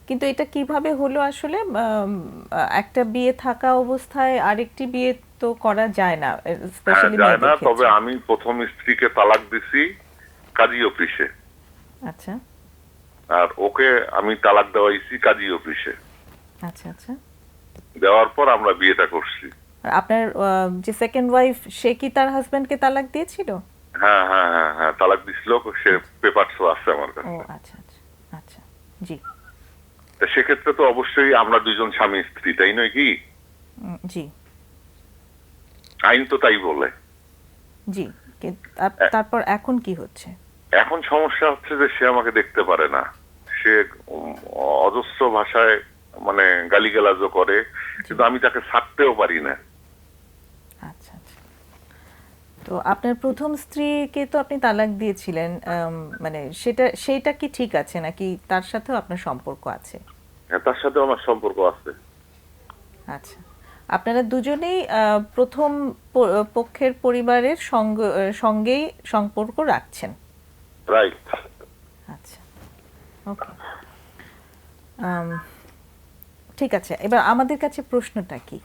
কিন্তু এটা কিভাবে হলো আসলে? একটা বিয়ে থাকা অবস্থায় আরেকটি বিয়ে তো করা যায় না, হ্যাঁ, স্পেশালি যায় না। মেয়েদের তবে ক্ষেত্রে। আমি প্রথম স্ত্রীকে তালাক দিছি কাজী অফিসে, আচ্ছা আর ওকে আমি তালাক দেওয়াইছি কাজী অফিসে। আচ্ছা আচ্ছা। দেওয়ার পর আমরা বিয়েটা করছি। আর আপনার যে সেকেন্ড ওয়াইফ, সে কি তার হাজবেন্ডকে তালাক দিয়েছিল? হ্যাঁ হ্যাঁ হ্যাঁ হ্যাঁ, তালাক দিছিল, সে পেপারসও আছে আমার ও কাছে। আচ্ছা আচ্ছা আচ্ছা। জি তা সেক্ষেত্রে তো অবশ্যই আমরা দুইজন স্বামী স্ত্রী, তাই নয় কি? জি আইন তো তাই বলে। জি। তারপর এখন কি হচ্ছে? এখন সমস্যা হচ্ছে যে সে আমাকে দেখতে পারে না। সে অজস্র ভাষায় মানে গালিগালাজও করে, কিন্তু আমি তাকে ছাড়তেও পারি না। আচ্ছা আচ্ছা। তো আপনার প্রথম স্ত্রীকে তো আপনি তালাক দিয়েছিলেন, মানে সেইটা কি ঠিক আছে, নাকি তার সাথেও আপনার সম্পর্ক আছে? হ্যাঁ, তার সাথে আমার সম্পর্ক আছে। আচ্ছা, আপনারা দুজনেই প্রথম পক্ষের পরিবারের সঙ্গেই সম্পর্ক রাখছেন? রাইট। আচ্ছা, ওকে। ঠিক আছে, এবার আমাদের কাছে প্রশ্নটা কি?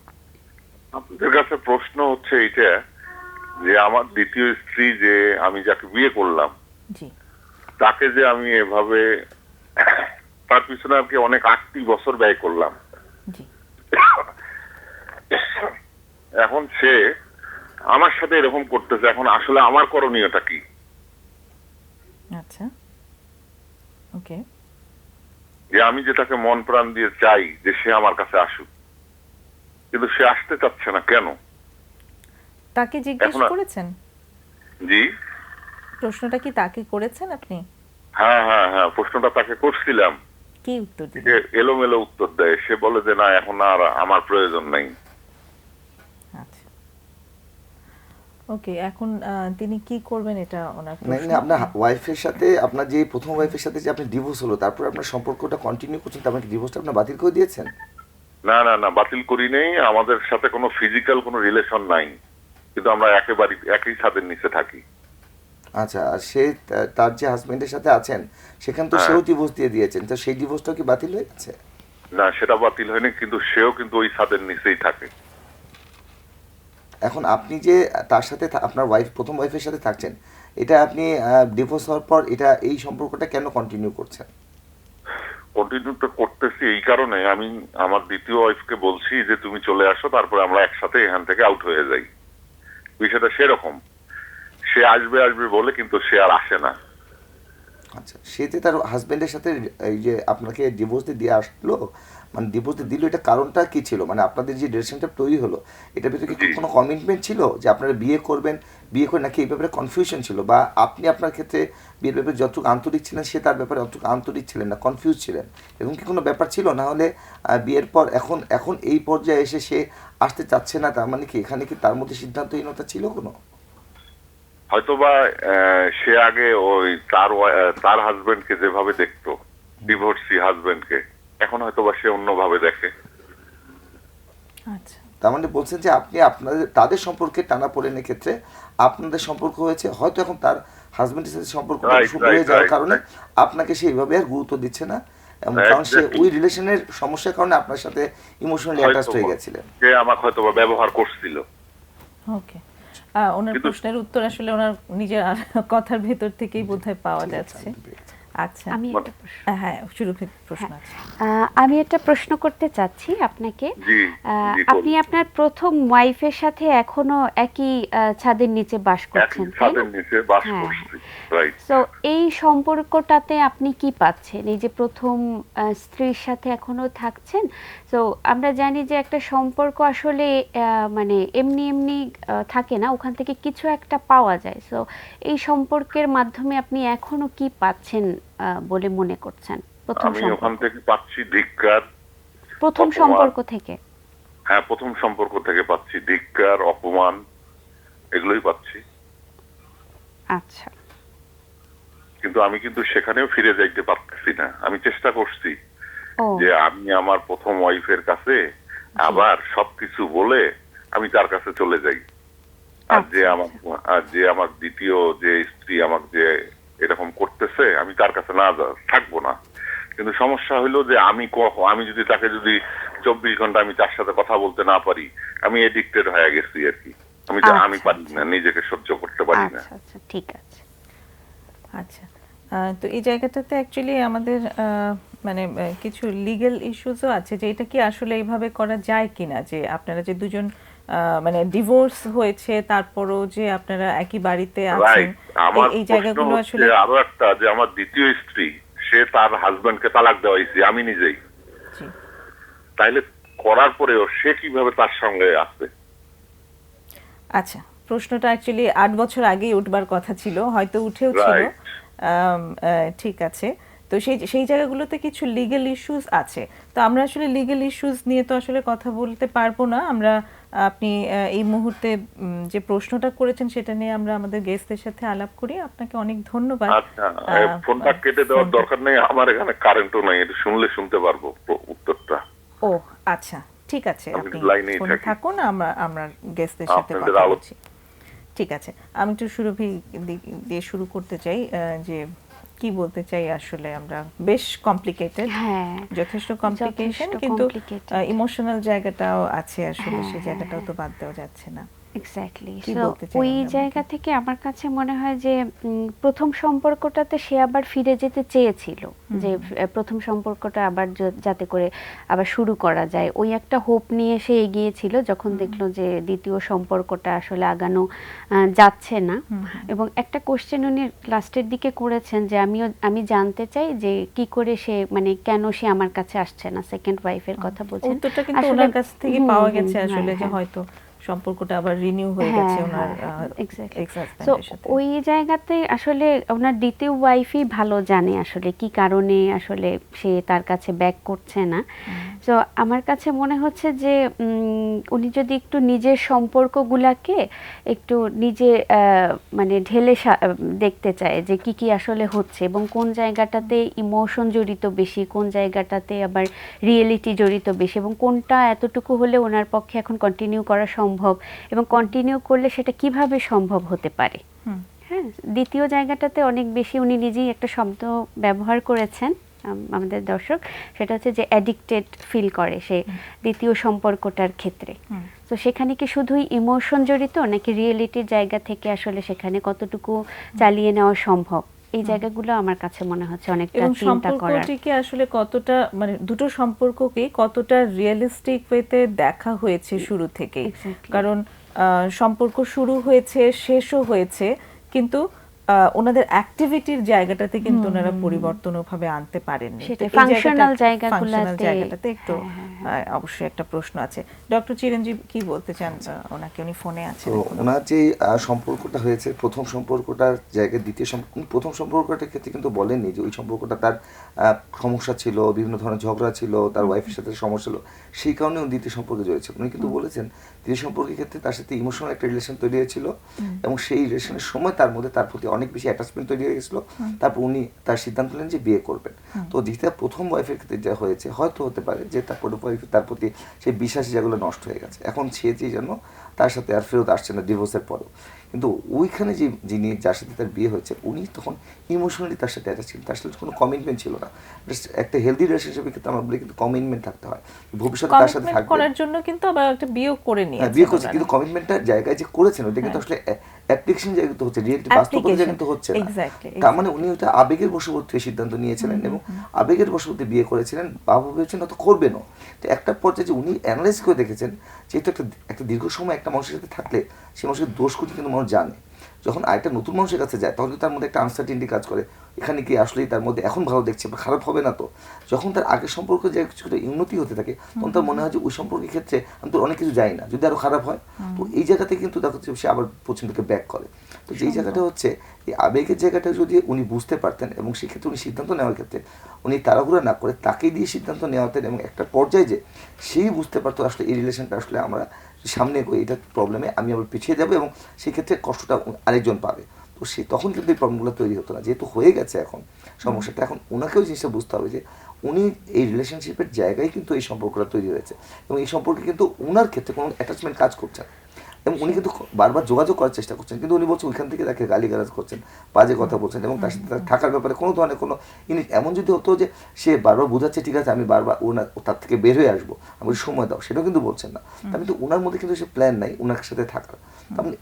আপনাদের কাছে প্রশ্ন হচ্ছে এইটা যে আমার দ্বিতীয় স্ত্রী, যে আমি যাকে বিয়ে করলাম, জি তাকে যে আমি এভাবে তার পিছনে আর কি অনেক 8টি বছর ব্যয় করলাম। জি এখন সে আমার সাথে এরকম করতেছে, এখন আসলে আমার করণীয়টা কি? আচ্ছা, ওকে। যে আমি যে তাকে মন প্রাণ দিয়ে চাই যে সে আমার কাছে আসুক, কিন্তু সে আসতে চাচ্ছে না কেন? তাকে জিজ্ঞেস এখন করেছেন? জি, প্রশ্নটা কি তাকে করেছেন আপনি? হ্যাঁ হ্যাঁ হ্যাঁ, প্রশ্নটা তাকে করছিলাম। কি উত্তর সে দিলেন? এলোমেলো উত্তর দেয়। সে বলে যে না, এখন আর আমার প্রয়োজন নাই। আচ্ছা, ওকে। এখন তিনি কি করবেন, এটা ওনার না প্রশ্ন। না, আপনার ওয়াইফের সাথে, আপনার যে প্রথম ওয়াইফের সাথে যে আপনি ডিভোর্স হলো, তারপর আপনার সম্পর্কটা কন্টিনিউ করছেন, তার মানে ডিভোর্সটা আপনার বাতিল করে দিয়েছেন? না না না, বাতিল করি নেই। আমাদের সাথে কোনো ফিজিক্যাল কোনো রিলেশন নাই, কিন্তু আমরা একেবারে একই ছাদের নিচে থাকি। আচ্ছা, আর সে তার যে হাজবেন্ডের সাথে আছেন, সেখানে তো হ্যাঁ। সেও ডিভোর্স দিয়ে দিয়েছেন, তো সেই ডিভোর্সটাও কি বাতিল হয়ে গেছে? না, সেটা বাতিল হয়নি, কিন্তু সেও কিন্তু ওই ছাদের নিচেই থাকে। এখন আপনি যে তার সাথে আপনার ওয়াইফ, প্রথম ওয়াইফের সাথে থাকছেন, এটা আপনি ডিভোর্স হওয়ার পর এটা এই সম্পর্কটা কেন কন্টিনিউ করছেন? কন্টিনিউটা করতেছি এই কারণে, আমি আমার দ্বিতীয় ওয়াইফকে বলছি যে তুমি চলে আসো, তারপরে আমরা একসাথে এখান থেকে আউট হয়ে যাই। বিষয়টা সেরকম, সে আসবে আসবে বলে, কিন্তু সে আর আসে না। আচ্ছা, সে যে তার হাজবেন্ডের সাথে এই যে আপনাকে ডিভোর্স দিয়ে আসলো, মানে ডিভোর্স দিল, এটা কারণটা কি ছিল? মানে আপনাদের যে রিলেশনটা তৈরি হলো, এটার ভিতরে কি জি। কোনো কমিটমেন্ট ছিল যে আপনারা বিয়ে করবেন, বিয়ে করে, নাকি এই ব্যাপারে কনফিউশন ছিল, বা আপনি আপনার ক্ষেত্রে বিয়ের ব্যাপারে যতটুকু আন্তরিক ছিলেন, সে তার ব্যাপারে অতটুকু আন্তরিক ছিলেন না, কনফিউজ ছিলেন? এরকম কি কোনো ব্যাপার ছিল? না হলে বিয়ের পর এখন এই পর্যায়ে এসে সে আসতে চাচ্ছে না, তার মানে কি এখানে কি তার মধ্যে সিদ্ধান্তহীনতা ছিল কোনো? হয়তোবা সে আগে ওই তার হাজবেন্ডকে যেভাবে দেখতো, ডিভোর্সি হাজবেন্ডকে, এখন হয়তোবা সে অন্যভাবে দেখে। আচ্ছা, তার মানে বলছেন যে আপনি আপনাদের তাদের সম্পর্কে টানাপোড়েনের ক্ষেত্রে আপনাদের সম্পর্ক হয়েছে, হয়তো এখন তার হাজবেন্ডের সাথে সম্পর্ক Right, শুরু হয়ে right, যাওয়ার right, কারণে right. আপনাকে সেইভাবে আর গুরুত্ব দিচ্ছে না, কারণ সে Exactly. ওই রিলেশনের সমস্যার কারণে আপনার সাথে ইমোশনালি অ্যাটাচড হয়ে গেছিলেন। সে আমাকে হয়তোবা ব্যবহার করছিল। ওকে। ওনার কিন্তু- প্রশ্নের উত্তর আসলে ওনার নিজের কথার ভেতর থেকেই বোধহয় পাওয়া যাচ্ছে। আচ্ছা, আমি একটা প্রশ্ন হ্যাঁ সুরভির প্রশ্ন আছে। আমি একটা প্রশ্ন করতে চাচ্ছি আপনাকে। জি, জি, আপনি করুন। আপনার প্রথম ওয়াইফের সাথে এখনো একই ছাদের নিচে বাস একই করছেন, তাই না? ছাদের নিচে বাস হ্যাঁ, করছি, রাইট। তো এই সম্পর্কটাতে আপনি কি পাচ্ছেন? এই যে প্রথম স্ত্রীর সাথে এখনো থাকছেন, তো আমরা জানি যে একটা সম্পর্ক আসলে মানে এমনি এমনি থাকে না, ওখান থেকে কিছু একটা পাওয়া যায়। তো এই সম্পর্কের মাধ্যমে আপনি এখনো কি পাচ্ছেন বলে মনে করছেন প্রথম আমি ওখান সম্পর্ক? থেকে পাচ্ছি ধিক্কার, প্রথম অপমান। সম্পর্ক থেকে? হ্যাঁ, প্রথম সম্পর্ক থেকে পাচ্ছি ধিক্কার, অপমান, এগুলোই পাচ্ছি। আচ্ছা, কিন্তু আমি কিন্তু সেখানেও ফিরে যাইতে পারতেছি না। আমি চেষ্টা করছি ও যে আমি আমার প্রথম ওয়াইফের কাছে আবার সবকিছু বলে আমি তার কাছে চলে যাই। আর যে আমার দ্বিতীয় যে স্ত্রী আমাকে যে এরকম করতেছে, আমি তার কাছে না থাকবো না। কিন্তু সমস্যা হলো যে আমি যদি তাকে যদি 24 ঘন্টা আমি তার সাথে কথা বলতে না পারি, আমি এডিক্টেড হয়ে গেছি আর কি। আমি পারি না, নিজেকে সহ্য করতে পারি না। আচ্ছা আচ্ছা, ঠিক আছে। আচ্ছা, তো এই জায়গাটাতে অ্যাকচুয়ালি আমাদের মানে কিছু লিগ্যাল ইস্যুসও আছে যে এটা কি আসলে এইভাবে করা যায় কিনা, যে আপনারা যে দুজন মানে ডিভোর্স হয়েছে তারপরও যে আপনারা একই বাড়িতে আছেন, রাইট। আমার এই প্রশ্ন জায়গাগুলো হচ্ছে আসলে আরো একটা, যে আমার দ্বিতীয় স্ত্রী, সে তার হাজবেন্ডকে তালাক দেওয়াইছে আমি নিজেই। জি। তাইলে করার পরেও সে কিভাবে তার সঙ্গে আসবে? আচ্ছা, প্রশ্নটা অ্যাকচুয়ালি 8 বছর আগেই উঠবার কথা ছিল, হয়তো উঠেও ছিল। Right. ঠিক আছে, তো সেই জায়গাগুলোতে কিছু লিগ্যাল ইস্যুস আছে। তো আমরা আসলে লিগ্যাল ইস্যুস নিয়ে তো আসলে কথা বলতে পারবো না আমরা। আপনি এই মুহূর্তে যে প্রশ্নটা করেছেন সেটা নিয়ে আমরা আমাদের গেস্টদের সাথে আলাপ করি। আপনাকে অনেক ধন্যবাদ। আচ্ছা, ফোনটা কেটে দেওয়ার দরকার নেই, আমার এখানে কারেন্টও নাই, এটা শুনতে পারবো উত্তরটা। ও আচ্ছা, ঠিক আছে, আমি আপনি লাইনেই ফোনে থাকি। থাকুন, আমরা গেস্টদের সাথে আপনাদের কথা আলো- বলছি। ঠিক আছে, আমি একটু সুরভি দিয়ে শুরু করতে চাই, যে কি বলতে চাই আসলে আমরা বেশ কমপ্লিকেটেড, হ্যাঁ, যথেষ্ট কমপ্লিকেশন, যথেষ্ট কিন্তু complicated। ইমোশনাল জায়গাটাও আছে আসলে, হ্যাঁ, সেই জায়গাটাও তো বাদ দেওয়া যাচ্ছে না। এক্স্যাক্টলি। কি সো বলতে চাই ওই আমরা জায়গা আপনাকে? থেকে আমার কাছে মনে হয় যে প্রথম সম্পর্কটাতে সে আবার ফিরে যেতে চেয়েছিল, যে প্রথম সম্পর্কটা আবার যাতে করে আবার শুরু করা যায়, ওই একটা হোপ নিয়ে সে এগিয়েছিল। যখন দেখলো যে দ্বিতীয় সম্পর্কটা আসলে আগানো যাচ্ছে না, এবং একটা কোশ্চেন উনি লাস্টের দিকে করেছেন যে আমি জানতে চাই যে কি করে সে, মানে কেন সে আমার কাছে আসছে না, সেকেন্ড ওয়াইফের কথা বলছেন। উত্তরটা কিন্তু আসলে- ওনার কাছ থেকে পাওয়া গেছে হ্যাঁ, আসলে, যে হ্যাঁ। হয়তো সম্পর্কটা আবার রিনিউ হয়ে হ্যাঁ, গেছে ওনার হ্যাঁ, exactly. এক্স তো হাজবেন্ডের সাথে। ওই জায়গাতে আসলে ওনার দ্বিতীয় ওয়াইফই ভালো জানে আসলে কি কারণে আসলে সে তার কাছে ব্যাক করছে না। তো আমার কাছে মনে হচ্ছে যে উনি যদি একটু নিজের সম্পর্কগুলাকে একটু নিজে মানে ঢেলে দেখতে চায় যে কি কি আসলে হচ্ছে, এবং কোন জায়গাটাতে ইমোশন জড়িত বেশি, কোন জায়গাটাতে আবার রিয়েলিটি জড়িত বেশি, এবং কোনটা এতটুকু হলে ওনার পক্ষে এখন কন্টিনিউ করা সম্ভব, এবং কন্টিনিউ করলে সেটা কিভাবে সম্ভব হতে পারে। হ্যাঁ, দ্বিতীয় জায়গাটাতে অনেক বেশি উনি নিজেই একটা শব্দ ব্যবহার করেছেন আমাদের দর্শক, সেটা হচ্ছে যে অ্যাডিক্টেড ফিল করে সে দ্বিতীয় সম্পর্কটার ক্ষেত্রে। তো সেখানে কি শুধুই ইমোশন জড়িত, নাকি রিয়েলিটির জায়গা থেকে আসলে সেখানে কতটুকু চালিয়ে নেওয়া সম্ভব, এই জায়গাগুলো আমার কাছে মনে হচ্ছে অনেকটা এবং চিন্তা করার। সম্পর্কটিকে আসলে কতটা, মানে দুটো সম্পর্ককে কতটা রিয়েলিস্টিক ওয়েতে দেখা হয়েছে শুরু থেকেই। Exactly. কারণ সম্পর্ক শুরু হয়েছে, শেষও হয়েছে, কিন্তু ওনাদের অ্যাক্টিভিটির জায়গাটাতে কিন্তু ওনারা পরিবর্তন ওভাবে আনতে পারেননি। সেটা তো এই functional functional জায়গাগুলোতে- জায়গাটাতে একটু অবশ্যই একটা প্রশ্ন আছে। ডক্টর চিরঞ্জীব কি বলতে চান? ওনাকে, উনি ফোনে আছেন তো এখনো। ওনার যে সম্পর্কটা হয়েছে, প্রথম সম্পর্কটার জায়গায় দ্বিতীয় প্রথম সম্পর্কটার ক্ষেত্রে কিন্তু বলেননি যে ওই সম্পর্কটা তার সমস্যা ছিল, বিভিন্ন ধরনের ঝগড়া ছিল, তার ওয়াইফের সাথে সমস্যা ছিল, সেই কারণে উনি দ্বিতীয় সম্পর্কে জড়িয়েছিল। উনি কিন্তু বলেছেন দ্বিতীয় সম্পর্কের ক্ষেত্রে তার সাথে ইমোশনাল একটা রিলেশন তৈরি হয়েছিল, এবং সেই রিলেশনের সময় তার মধ্যে তার প্রতি অনেক বেশি অ্যাটাচমেন্ট তৈরি হয়ে গেছিলো। তারপর উনি তার সিদ্ধান্ত নিলেন যে বিয়ে করবেন। তো দ্বিতীয় প্রথম ওয়াইফের ক্ষেত্রে যা হয়েছে, হয়তো হতে পারে যে তার তার প্রতি সেই বিশ্বাসী যেগুলো নষ্ট হয়ে গেছে, এখন সে যে জন্য তার সাথে আর ফেরত আসছে না ডিভোর্সের পরেও। কিন্তু ওইখানে যিনি যার সাথে তার বিয়ে হয়েছে, উনি তখন ইমোশনালি তার সাথে অ্যাটাচ ছিলেন, তার সাথে কোনো কমিটমেন্ট ছিল না। একটা হেলদি রিলেশনশিপের ক্ষেত্রে আমরা বলি কিন্তু কমিটমেন্ট থাকতে হয়, ভবিষ্যতে তার সাথে কমিটমেন্ট থাকবে। করার জন্য কিন্তু আবার একটা বিয়েও করে হ্যাঁ, নিয়েছেন বিয়ে করছে, ওনারা। কিন্তু কমিটমেন্টটা জায়গায় যে করেছেন ওইটা কিন্তু আসলে অ্যাপ্লিকেশন জায়গা কিন্তু হচ্ছে, রিয়েলিটি বাস্তবতা জায়গা কিন্তু হচ্ছে না। এক্স্যাক্টলি, তার মানে উনি ওটা আবেগের বশবর্তী হয়ে সিদ্ধান্ত নিয়েছিলেন এবং আবেগের বশবর্তী বিয়ে করেছিলেন, বাবা ভেবেছেন অত করবেনও। তো একটা পর্যায়ে যে উনি অ্যানালাইজ করে দেখেছেন, যেহেতু একটা দীর্ঘ সময় একটা মানুষের সাথে থাকলে সেই মানুষের দোষ খুঁজে কিন্তু মানুষ জানে। যখন আরেকটা নতুন মানুষের কাছে যায় তখন কিন্তু তার মধ্যে একটা আনসার্টিনিটি কাজ করে, এখানে কি আসলেই তার মধ্যে এখন ভালো দেখছে বা খারাপ হবে না তো। যখন তার আগের সম্পর্ক যে কিছুটা উন্নতি হতে থাকে তখন তার মনে হয় যে ওই সম্পর্কের ক্ষেত্রে আমি তো অনেক কিছু যাই না, যদি আরো খারাপ হয়। তো এই জায়গাতে কিন্তু দেখা যাচ্ছে সে আবার পছন্দকে ব্যাক করে। তো যেই জায়গাটা হচ্ছে এই আবেগের জায়গাটা যদি উনি বুঝতে পারতেন এবং সেক্ষেত্রে উনি সিদ্ধান্ত নেওয়ার ক্ষেত্রে উনি তাড়াহুড়া না করে তাকে দিয়ে সিদ্ধান্ত নেওয়াতেন এবং একটা পর্যায়ে যে সেই বুঝতে পারতো আসলে এই রিলেশনটা আসলে আমরা সামনে এটা প্রবলেমে আমি আবার পিছিয়ে যাবো এবং সেক্ষেত্রে কষ্টটা আরেকজন পাবে। তো সে তখন কিন্তু এই প্রবলেমগুলো তৈরি হতো না, যেহেতু হয়ে গেছে এখন সমস্যাটা। এখন ওনাকেও জিনিসটা বুঝতে হবে যে উনি এই রিলেশনশিপের জায়গায় কিন্তু এই সম্পর্কটা তৈরি হয়েছে এবং এই সম্পর্কে কিন্তু ওনার ক্ষেত্রে কোনো অ্যাটাচমেন্ট কাজ করছে না এবং উনি কিন্তু বারবার যোগাযোগ করার চেষ্টা করছেন, কিন্তু উনি বলছেন ওইখান থেকে তাকে গালিগালাজ করছেন, বাজে কথা বলছেন এবং তার সাথে তার থাকার ব্যাপারে কোনো ধরনের কোনো এমন যদি হতো যে সে বারবার বোঝাচ্ছে ঠিক আছে আমি বারবার তার থেকে বের হয়ে আসবো, আমাকে সময় দাও, সেটাও কিন্তু বলছেন না। তার কিন্তু ওনার মধ্যে কিন্তু সে প্ল্যান নাই ওনার সাথে থাকার। তার মানে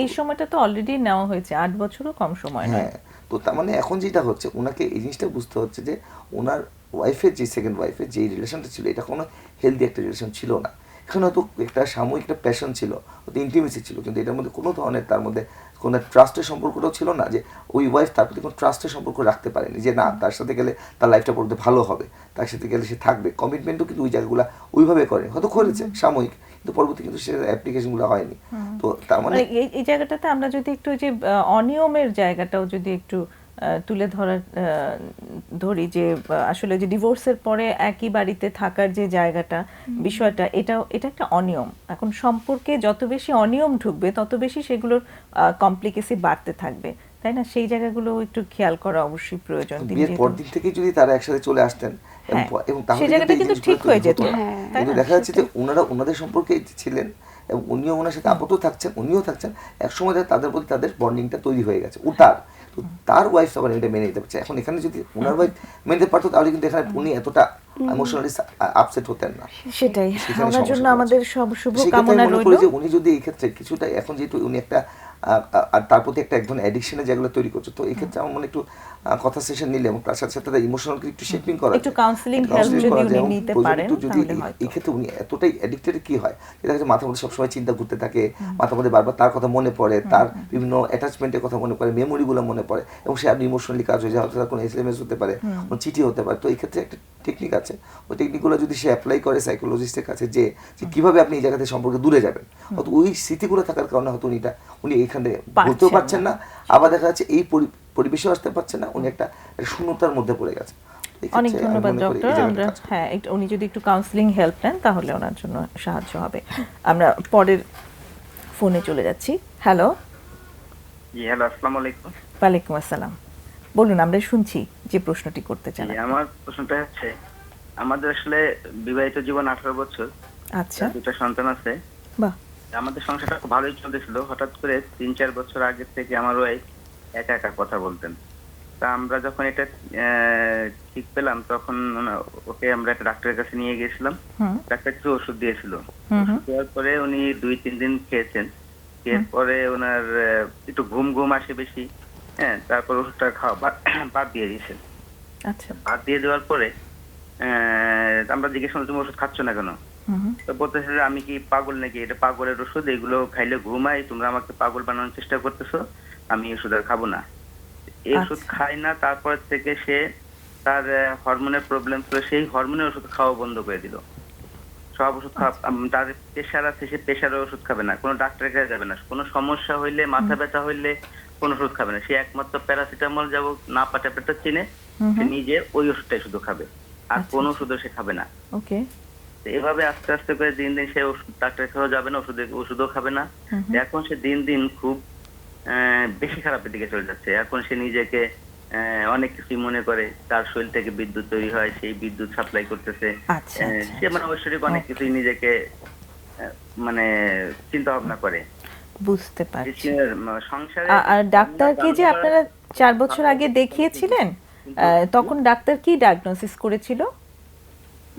এই সময়টা তো অলরেডি নেওয়া হয়েছে, 8 বছরও কম সময় নয়। হ্যাঁ, তো তার মানে এখন যেটা হচ্ছে ওনাকে এই জিনিসটা বুঝতে হচ্ছে যে ওনার ওয়াইফের যে সেকেন্ড ওয়াইফের যে রিলেশনটা ছিল এটা কোনো হেলদি একটা রিলেশন ছিল না। এখানে হয়তো একটা সাময়িক একটা প্যাশন ছিল, হয়তো ইন্টিমেসি ছিল, কিন্তু এটার মধ্যে কোনো ধরনের তার মধ্যে কোনো ট্রাস্টের সম্পর্কটাও ছিল না যে ওই ওয়াইফ তার প্রতি কোনো ট্রাস্টের সম্পর্ক রাখতে পারেনি যে না তার সাথে গেলে তার লাইফটা পড়তে ভালো হবে, তার সাথে গেলে সে থাকবে। কমিটমেন্টও কিন্তু ওই জায়গাগুলো ওইভাবে করেনি, হয়তো করেছে সাময়িক, কিন্তু পরবর্তী কিন্তু সে অ্যাপ্লিকেশনগুলো হয়নি। তো তার মানে এই জায়গাটাতে আমরা যদি একটু যে অনিয়মের জায়গাটাও যদি একটু তুলে ধরি যে আসলে যে ডিভোর্সের পরে একই বাড়িতে থাকার যে জায়গাটা বিষয়টা, এটা একটা অনিয়ম। এখন সম্পর্কে যত বেশি অনিয়ম ঢুকবে তত বেশি সেগুলোর কমপ্লিকেসি বাড়তে থাকবে, তাই না? সেই জায়গাগুলো একটু খেয়াল করা অবশ্যই প্রয়োজন। বিয়ের পর দিন থেকে যদি তারা একসাথে চলে আসতেন এবং সেই জায়গাটা কিন্তু ঠিক হয়ে যেত, কিন্তু দেখা যাচ্ছে যে ওনাদের সম্পর্কে ছিলেন এবং উনিও ওনার সাথে আপাতত থাকছেন, উনিও থাকছেন, একসময় তাদের প্রতি তাদের বন্ডিংটা তৈরি হয়ে গেছে। তার ওয়াইফ আবার এটা মেনে নিতে পারছে। এখন এখানে যদি ওনার ওয়াইফ মেনে নিতে পারতো তাহলে কিন্তু এখানে উনি এতটা ইমোশনালি আপসেট হতেন না। সেটাই ওনার জন্য আমাদের সব শুভ কামনা রইল। যে উনি যদি এই ক্ষেত্রে কিছুটা এখন যেহেতু উনি একটা আর তার প্রতি একটা এক ধরনের অ্যাডিকশনের যেগুলো তৈরি করছে, তো এই ক্ষেত্রে আমার মনে একটু কথা সেশন নিলে এবং তার সাথে সাথে ইমোশনাল একটু শেপিং করা, একটু কাউন্সেলিং হেল্প যদি উনি নিতে পারেন তাহলে হয়তো। এই ক্ষেত্রে উনি এতটাই অ্যাডিক্টেড কি হয় দেখা যাচ্ছে মাথার মধ্যে সবসময় চিন্তা ঘুরতে থাকে, মাথার মধ্যে বারবার তার কথা মনে পড়ে, তার বিভিন্ন অ্যাটাচমেন্টের কথা মনে পড়ে, মেমোরিগুলো মনে পড়ে এবং সে আপনি ইমোশনালি কাজ হয়ে যায়, হয়তো তার কোনো SMS হতে পারে, কোনো চিঠি হতে পারে। তো এই ক্ষেত্রে একটা টেকনিক আছে, ওই টেকনিকগুলো যদি সে অ্যাপ্লাই করে সাইকোলজিস্টের কাছে যে কিভাবে আপনি এই জায়গা থেকে সম্পর্কে দূরে যাবেন, হয়তো ওই স্মৃতিগুলো থাকার কারণে হয়তো উনি এইখানে বলতেও পারছেন না, আবার দেখা যাচ্ছে এই পরিবেশেও আসতে পারছেন না, উনি একটা শূন্যতার মধ্যে পড়ে গেছে। অনেক ধন্যবাদ ডক্টর। আমরা উনি যদি একটু কাউন্সিলিং হেল্প নেন তাহলে ওনার জন্য সাহায্য হবে। আমরা পরের ফোনে চলে যাচ্ছি। হ্যালো। জি হ্যালো, আসসালামু আলাইকুম। ওয়ালাইকুম আসসালাম, বলুন, আমরা শুনছি যে প্রশ্নটি করতে চান। আমার প্রশ্নটা হচ্ছে আমাদের আসলে বিবাহিত জীবন 18 বছর, আচ্ছা, দুটো সন্তান আছে। বাহ। আমাদের সংসারটা খুব ভালোই চলতেছিল, হঠাৎ করে 3-4 বছর আগে থেকে আমার ওয়াইফ একা একা কথা বলতেন। তা আমরা যখন এটা ঠিক পেলাম তখন ওকে আমরা একটা ডাক্তারের কাছে নিয়ে গিয়েছিলাম। ডাক্তার কিছু ওষুধ দিয়েছিল, ওষুধ দেওয়ার পরে উনি 2-3 দিন খেয়েছেন, এরপরে ওনার একটু ঘুম আসে বেশি। হ্যাঁ, তারপর ওষুধটা খাওয়া বাদ দিয়ে দিয়েছেন। আচ্ছা, বাদ দিয়ে দেওয়ার পরে আমরা জিজ্ঞেস করলাম তুমি ওষুধ খাচ্ছ না কেন? তো বলতেছে যে আমি কি পাগল নাকি, এটা পাগলের ওষুধ, এগুলো খাইলে ঘুমাই, তোমরা আমাকে পাগল বানানোর চেষ্টা করতেছো, আমি ওষুধ আর খাবো না। এই ওষুধ খাই না, তারপর থেকে সে তার হরমোনের প্রবলেম ছিল, সেই হরমোনের ওষুধ খাওয়া বন্ধ করে দিল। সব ওষুধ খাওয়া, তার প্রেশার আছে, সে প্রেশারের ওষুধ খাবে না, কোনো ডাক্তারের কাছে যাবে না, কোনো সমস্যা হইলে, মাথা ব্যথা হইলে কোনো ওষুধ খাবে না, সে একমাত্র প্যারাসিটামল যাব না পাটা চিনে সে নিজে ওই ওষুধটাই শুধু খাবে, আর কোনো ওষুধও সে খাবে না। ওকে। এভাবে আস্তে আস্তে করে দিন দিন সে ডাক্তারের কাছেও যাবে না, ওষুধও খাবে না। এখন সে দিন দিন খুব বেশি খারাপের দিকে চলে যাচ্ছে। এখন সে নিজেকে অনেক কিছু মনে করে, তার শরীর থেকে বিদ্যুৎ তৈরি হয়, সেই বিদ্যুৎ সাপ্লাই করতেছে। সে মানে ঐশ্বরিক অনেক কিছুই নিজেকে মানে চিন্তা ভাবনা করে। বুঝতে পারছি। সংসারে আর ডাক্তারকে যে আপনারা 4 বছর আগে দেখিয়েছিলেন, তখন ডাক্তার কি ডায়াগনোসিস করেছিল?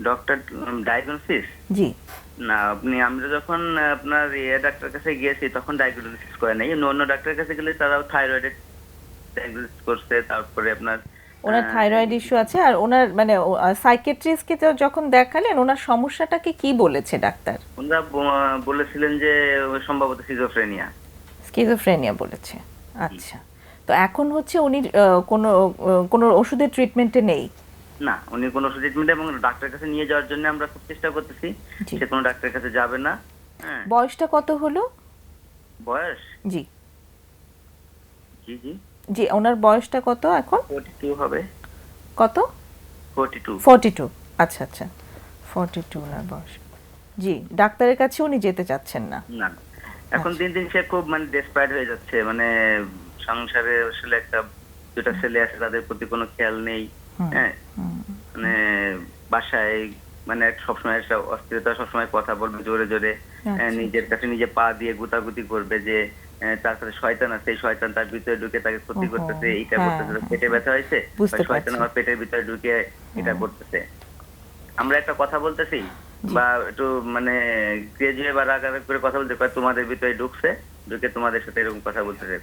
ডক্টর ডায়াগনোসিস জি না আমরা যখন আপনার ডাক্তার কাছে গিয়েছি তখন ডায়াগনোসিস করে নাই, অন্য ডাক্তারের কাছে গেলে তারাও থাইরয়েডের ডায়াগনোসিস করছে। তারপরে আপনার ওনার থাইরয়েড ইস্যু আছে, আর ওনার মানে সাইকিয়াট্রিস্টকে যখন দেখালেন ওনার সমস্যাটাকে কি বলেছে ডাক্তার? ওনারা বলেছিলেন যে সম্ভবত স্কিজোফ্রেনিয়া বলেছে। আচ্ছা, তো এখন হচ্ছে উনি কোনো কোনো ওষুধের ট্রিটমেন্টে নেই? না, উনি কোনো ওষুধ ট্রিটমেন্ট, এবং ডাক্তারের কাছে নিয়ে যাওয়ার জন্য আমরা খুব চেষ্টা করতেছি, জি। সে কোনো ডাক্তারের কাছে যাবে না। হ্যাঁ। বয়সটা কত হলো? বয়স? জি জি জি জি, ওনার বয়সটা কত এখন? 42 হবে। কত? 42। 42। আচ্ছা আচ্ছা, 42 ওনার বয়স। জি, ডাক্তারের কাছে উনি যেতে চাচ্ছেন না? না, এখন দিন দিন সে খুব মানে ডেসপায়ার্ড হয়ে যাচ্ছে, মানে সংসারে আসলে একটা দুটা ছেলে আছে, তাদের প্রতি কোনো খেয়াল নেই। হ্যাঁ, মানে বাসায় মানে সবসময় একটা অস্থিরতা, সবসময় কথা বলবে জোরে জোরে, নিজের কাছে নিজে পা দিয়ে গুতাগুতি করবে যে তার সাথে শয়তান আছে, এই শয়তান তার ভিতরে ঢুকে তাকে ক্ষতি করতেছে, এইটা করতেছে, পেটে ব্যথা হয়েছে, শয়তান আমার পেটের ভিতরে ঢুকে এটা করতেছে। আমরা একটা কথা বলতেছি বা একটু মানে ক্রেজি বা রাগারাগ করে কথা বলতে, তোমাদের ভিতরে ঢুকে তোমাদের সাথে এরকম কথা বলতেছে।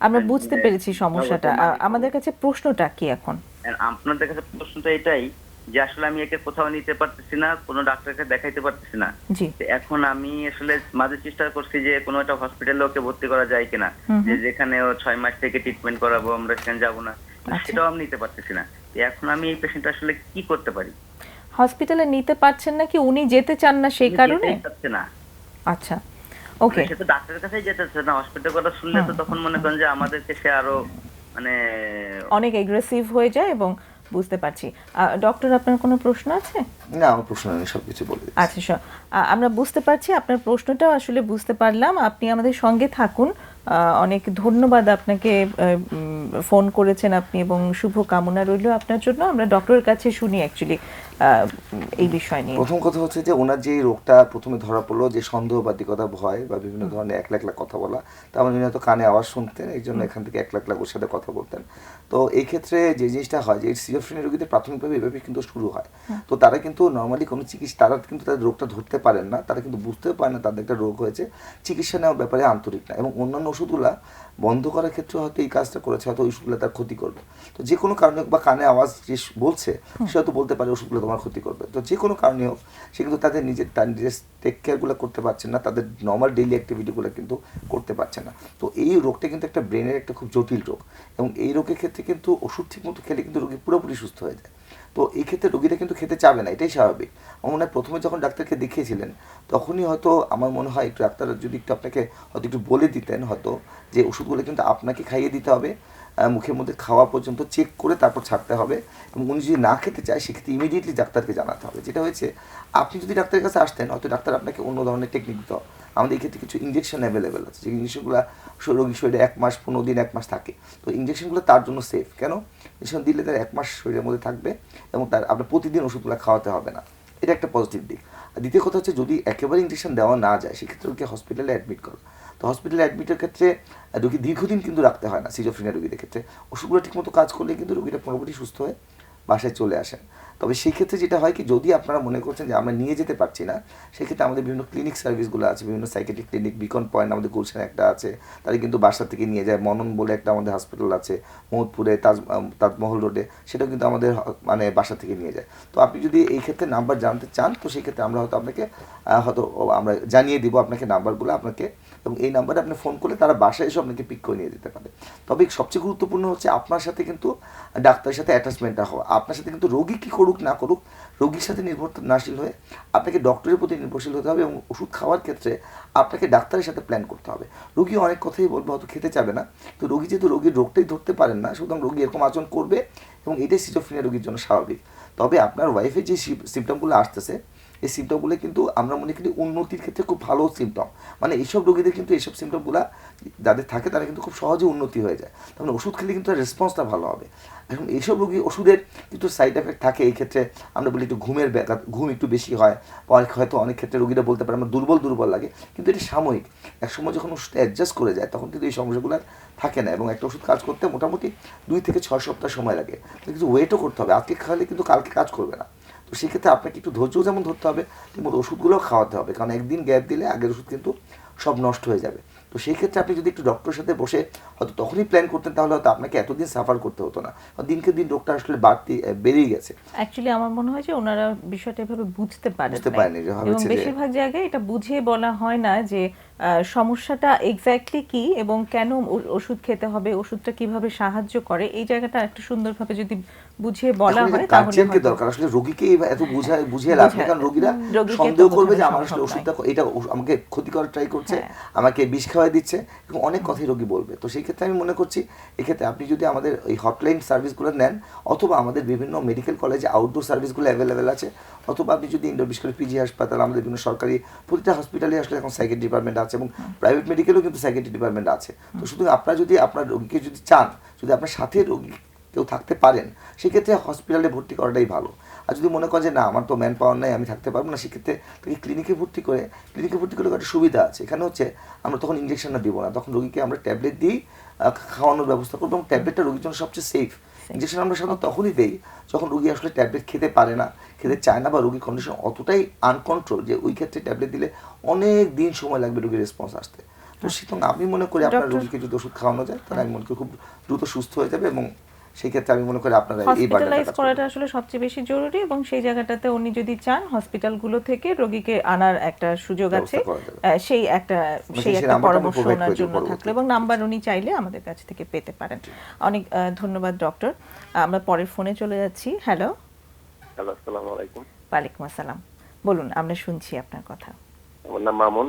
আমরা বুঝতে পেরেছি সমস্যাটা। আমাদের কাছে প্রশ্নটা কি এখন? আপনাদের কাছে প্রশ্নটা এটাই যে আসলে আমি একে কোথাও নিতে পারতেছি না, কোনো ডাক্তারকে দেখাইতে পারতেছি না। এখন আমি আসলে মাঝে চেষ্টা করছি যে কোনো একটা হসপিটালে ওকে ভর্তি করা যায় কিনা, যে যেখানে ও 6 মাস থেকে ট্রিটমেন্ট করাবো, আমরা সেখানে যাবো না, সেটাও আমি নিতে পারতেছি না। এখন আমি এই পেশেন্ট আসলে কি করতে পারি? হসপিটালে নিতে পারছেন না কি উনি যেতে চান না সেই কারণে? না। আচ্ছা, ওকে। সে তো ডাক্তারের কাছেই যেতেছে না, হসপিটালের কথা শুনলে তো তখন মনে করেন যে আমাদেরকে সে আরো মানে অনেক এগ্রেসিভ হয়ে যায়। এবং বুঝতে পারছি। ডক্টর, আপনার কোনো প্রশ্ন আছে? না, আমার প্রশ্ন নেই, সবকিছু বলে দিচ্ছি। আচ্ছা, আমরা বুঝতে পারছি, আপনার প্রশ্নটাও আসলে বুঝতে পারলাম। আপনি আমাদের সঙ্গে থাকুন। অনেক ধন্যবাদ আপনাকে, ফোন করেছেন আপনি, এবং শুভ কামনা রইল আপনার জন্য। আমরা ডক্টরের কাছে শুনি অ্যাকচুয়ালি এই বিষয় নিয়ে। প্রথম কথা হচ্ছে যে ওনার যে রোগটা প্রথমে ধরা পড়লো, যে সন্দেহবাদিকতা, ভয় বা বিভিন্ন ধরনের একলা একলা কথা বলা, তার মানে উনি হয়তো কানে আওয়াজ শুনতেন, এই জন্য এখান থেকে একলা একলা ওর সাথে কথা বলতেন। তো এই ক্ষেত্রে যে জিনিসটা হয় যে সিজোফ্রেনিয়া রোগীদের প্রাথমিকভাবে এভাবে কিন্তু শুরু হয়। তো তারা কিন্তু নর্মালি কোনো চিকিৎসা, তারা কিন্তু তাদের রোগটা ধরতে পারেন না, তারা কিন্তু বুঝতেও পারে না তাদের একটা রোগ হয়েছে, চিকিৎসা নেওয়ার ব্যাপারে আন্তরিক না, এবং অন্যান্য ওষুধগুলা বন্ধ করার ক্ষেত্রে হয়তো এই কাজটা করেছে, হয়তো ওষুধগুলো তার ক্ষতি করবে। তো যে কোনো কারণে হোক, বা কানে আওয়াজ যে বলছে সে হয়তো বলতে পারে ওষুধগুলো তোমার ক্ষতি করবে, তো যে কোনো কারণে হোক সে কিন্তু তার নিজের টেক কেয়ারগুলো করতে পারছে না, তাদের নর্মাল ডেইলি অ্যাক্টিভিটিগুলো কিন্তু করতে পারছে না। তো এই রোগটা কিন্তু একটা ব্রেনের একটা খুব জটিল রোগ, এবং এই রোগের ক্ষেত্রে কিন্তু ওষুধ ঠিক মতো খেলে কিন্তু রোগী পুরোপুরি সুস্থ হয়ে যায়। তো এই ক্ষেত্রে রোগীরা কিন্তু খেতে চাবে না, এটাই স্বাভাবিক। আমার মনে হয় প্রথমে যখন ডাক্তারকে দেখিয়েছিলেন তখনই হয়তো আমার মনে হয় একটু ডাক্তার যদি একটু আপনাকে হয়তো একটু বলে দিতেন হয়তো যে ওষুধগুলো কিন্তু আপনাকে খাইয়ে দিতে হবে, মুখের মধ্যে খাওয়া পর্যন্ত চেক করে তারপর ছাড়তে হবে, এবং উনি যদি না খেতে চায় সেক্ষেত্রে ইমিডিয়েটলি ডাক্তারকে জানাতে হবে। যেটা হয়েছে, আপনি যদি ডাক্তারের কাছে আসতেন হয়তো ডাক্তার আপনাকে অন্য ধরনের টেকনিক দিত। আমাদের এই ক্ষেত্রে কিছু ইঞ্জেকশন অ্যাভেলেবেল আছে, যে ইঞ্জেকশনগুলো রোগীর শরীরে 1 মাস 15 দিন 1 মাস থাকে। তো ইঞ্জেকশনগুলো তার জন্য সেফ। কেন? ইঞ্জেকশন দিলে তার 1 মাস শরীরের মধ্যে থাকবে, এবং তার আপনার প্রতিদিন ওষুধগুলো খাওয়াতে হবে না। এটা একটা পজিটিভ দিক। আর দ্বিতীয় কথা হচ্ছে, যদি একেবারে ইঞ্জেকশন দেওয়া না যায় সেক্ষেত্রে ওকে হসপিটালে অ্যাডমিট করা। তো হসপিটালে অ্যাডমিটের ক্ষেত্রে রোগী দীর্ঘদিন কিন্তু রাখতে হয় না সিজোফ্রেনিয়া রোগীদের ক্ষেত্রে। ওষুধগুলো ঠিকমতো কাজ করলে কিন্তু রোগীরা পুরোপুরি সুস্থ হয়ে বাসায় চলে আসেন। তবে সেই ক্ষেত্রে যেটা হয় কি, যদি আপনারা মনে করছেন যে আমরা নিয়ে যেতে পারছি না, সেক্ষেত্রে আমাদের বিভিন্ন ক্লিনিক সার্ভিসগুলো আছে, বিভিন্ন সাইকেট্রিক ক্লিনিক, বিকন পয়েন্ট আমাদের গুলশানে একটা আছে, তারা কিন্তু বাসা থেকে নিয়ে যায়। মনন বলে একটা আমাদের হসপিটাল আছে মহম্মদপুরে, তাজমহল রোডে, সেটাও কিন্তু আমাদের মানে বাসা থেকে নিয়ে যায়। তো আপনি যদি এই ক্ষেত্রে নাম্বার জানতে চান, তো সেই ক্ষেত্রে আমরা হয়তো আপনাকে আমরা জানিয়ে দিব আপনাকে নাম্বারগুলো আপনাকে, এবং এই নাম্বারে আপনি ফোন করলে তারা বাসায় এসে আপনাকে পিক করে নিয়ে যেতে পারে। তবে সবচেয়ে গুরুত্বপূর্ণ হচ্ছে আপনার সাথে কিন্তু ডাক্তারের সাথে অ্যাটাচমেন্টটা হওয়া। আপনার সাথে কিন্তু রোগী কী করুক না করুক, রোগীর সাথে নির্ভরশীল হয়ে আপনাকে ডক্টরের প্রতি নির্ভরশীল হতে হবে, এবং ওষুধ খাওয়ার ক্ষেত্রে আপনাকে ডাক্তারের সাথে প্ল্যান করতে হবে। রোগী অনেক কথাই বলবে, হয়তো খেতে চাবে না, তো রোগী যেহেতু রোগীর রোগটাই ধরতে পারেন না, সুতরাং রোগী এরকম আচরণ করবে, এবং এটাই সিজোফ্রেনিয়া রোগীর জন্য স্বাভাবিক। তবে আপনার ওয়াইফের যে সিমটমগুলো আসতেছে, এই সিমটমগুলো কিন্তু আমরা মনে করি উন্নতির ক্ষেত্রে খুব ভালো সিমটম। মানে এইসব রোগীদের কিন্তু এইসব সিমটমগুলো যাদের থাকে তারা কিন্তু খুব সহজে উন্নতি হয়ে যায়, তার মানে ওষুধ খেলে কিন্তু রেসপন্সটা ভালো হবে। এখন এইসব রোগী ওষুধের কিন্তু সাইড এফেক্ট থাকে। এই ক্ষেত্রে আমরা বলি একটু ঘুমের ব্যাঘাত, ঘুম একটু বেশি হয়, হয়তো অনেক ক্ষেত্রে রোগীরা বলতে পারে আমার দুর্বল লাগে, কিন্তু এটা সাময়িক। একসময় যখন ওষুধ অ্যাডজাস্ট করে যায় তখন কিন্তু এই সমস্যাগুলো থাকে না, এবং একটা ওষুধ কাজ করতে মোটামুটি 2 থেকে 6 সপ্তাহ সময় লাগে। কিন্তু ওয়েটও করতে হবে, আজকে খাওয়ালে কিন্তু কালকে কাজ করবে না। তো তো সেক্ষেত্রে আপনাকে একটু ধৈর্য যেমন ধরতে হবে তেমন ওষুধগুলোও খাওয়াতে হবে, কারণ একদিন গ্যাপ দিলে আগের ওষুধ কিন্তু সব নষ্ট হয়ে যাবে। তো সেই ক্ষেত্রে আপনি যদি একটু ডক্টরের সাথে বসে হয়তো তখনই প্ল্যান করতেন, তাহলে হয়তো আপনাকে এতদিন সাফার করতে হতো না। দিনকে দিন রোগটা আসলে বেড়েই গেছে। অ্যাকচুয়ালি আমার মনে হয় যে ওনারা বিষয়টা এভাবে বুঝতে বুঝতে পারেন পারেনি যে এবং হচ্ছে যে বেশিরভাগ জায়গায় এটা বুঝিয়ে বলা হয় না যে সমস্যাটা এক্স্যাক্টলি কি এবং কেন ওষুধ খেতে হবে, ওষুধটা কিভাবে সাহায্য করে, এই জায়গাটা একটু সুন্দরভাবে যদি বুঝিয়ে বলা এখন হয় এটা তাহলে গার্জিয়ানকে হয়তো- দরকার, আসলে রোগীকে এত বুঝিয়ে লাভ নেই, কারণ রোগীরা রোগীকে তো সন্দেহ করবে যে বোঝানো আমার আসলে সম্ভব ওষুধটা এটা আমাকে ক্ষতি করার ট্রাই করছে, হ্যাঁ। আমাকে বিষ খাওয়াই দিচ্ছে, এবং অনেক কথাই রোগী বলবে। তো সেই ক্ষেত্রে আমি মনে করছি এক্ষেত্রে আপনি যদি আমাদের এই হটলাইন সার্ভিসগুলো নেন, অথবা আমাদের বিভিন্ন মেডিকেল কলেজে আউটডোর সার্ভিসগুলো অ্যাভেলেবেল আছে, অথবা আপনি যদি ইনডোর, বিশেষ করে পিজি হাসপাতাল, আমাদের বিভিন্ন সরকারি প্রতিটা হসপিটালে আসলে এখন সাইকিয়াট্রি ডিপার্টমেন্ট আছে, এবং প্রাইভেট মেডিকেলেও কিন্তু সাইকিয়াট্রি ডিপার্টমেন্ট আছে। তো শুধু আপনারা যদি আপনার রোগীকে যদি চান, যদি আপনার সাথে রোগী কেউ থাকতে পারেন, সেক্ষেত্রে হসপিটালে ভর্তি করাটাই ভালো। আর যদি মনে করেন যে না আমার তো ম্যান পাওয়ার নাই, আমি থাকতে পারবো না, সেক্ষেত্রে তাকে ক্লিনিকে ভর্তি করে একটা সুবিধা আছে। এখানে হচ্ছে আমরা তখন ইঞ্জেকশনটা দিব না, তখন রোগীকে আমরা ট্যাবলেট দিই, খাওয়ানোর ব্যবস্থা করবো, এবং ট্যাবলেটটা রোগীর জন্য সবচেয়ে সেফ। ইঞ্জেকশন আমরা সাধারণত তখনই দেই যখন রোগী আসলে ট্যাবলেট খেতে পারে না, খেতে চায় না, বা রোগীর কন্ডিশন অতটাই আনকন্ট্রোল যে ওই ক্ষেত্রে ট্যাবলেট দিলে অনেক দিন সময় লাগবে রোগীর রেসপন্স আসতে। তো সুতরাং আমি মনে করি আপনার ডক্টর- রোগীকে যদি ওষুধ খাওয়ানো যায়, তাহলে আমি মনে করি খুব দ্রুত সুস্থ হয়ে যাবে, এবং সেই ক্ষেত্রে আমি মনে করি আপনারা এই হসপিটালাইজ বার্ডেনটা করাটা আসলে সবচেয়ে বেশি জরুরি এবং সেই জায়গাটাতে উনি যদি চান হসপিটালগুলো থেকে রোগীকে আনার একটা সুযোগ আছে, ব্যবস্থা করা যাবে। সেই একটা সেই একটা নাম্বারটা পরামর্শ provide ওনার করে দিও জন্য পরবর্তীতে। থাকলো এবং নাম্বার উনি চাইলে আমাদের কাছ থেকে পেতে পারেন। অনেক ধন্যবাদ ডক্টর। আমরা পরের ফোনে চলে যাচ্ছি। হ্যালো। হ্যালো, আসসালামু আলাইকুম। ওয়ালাইকুম আসসালাম, বলুন, আমরা শুনছি আপনার কথা। আমার নাম মামুন।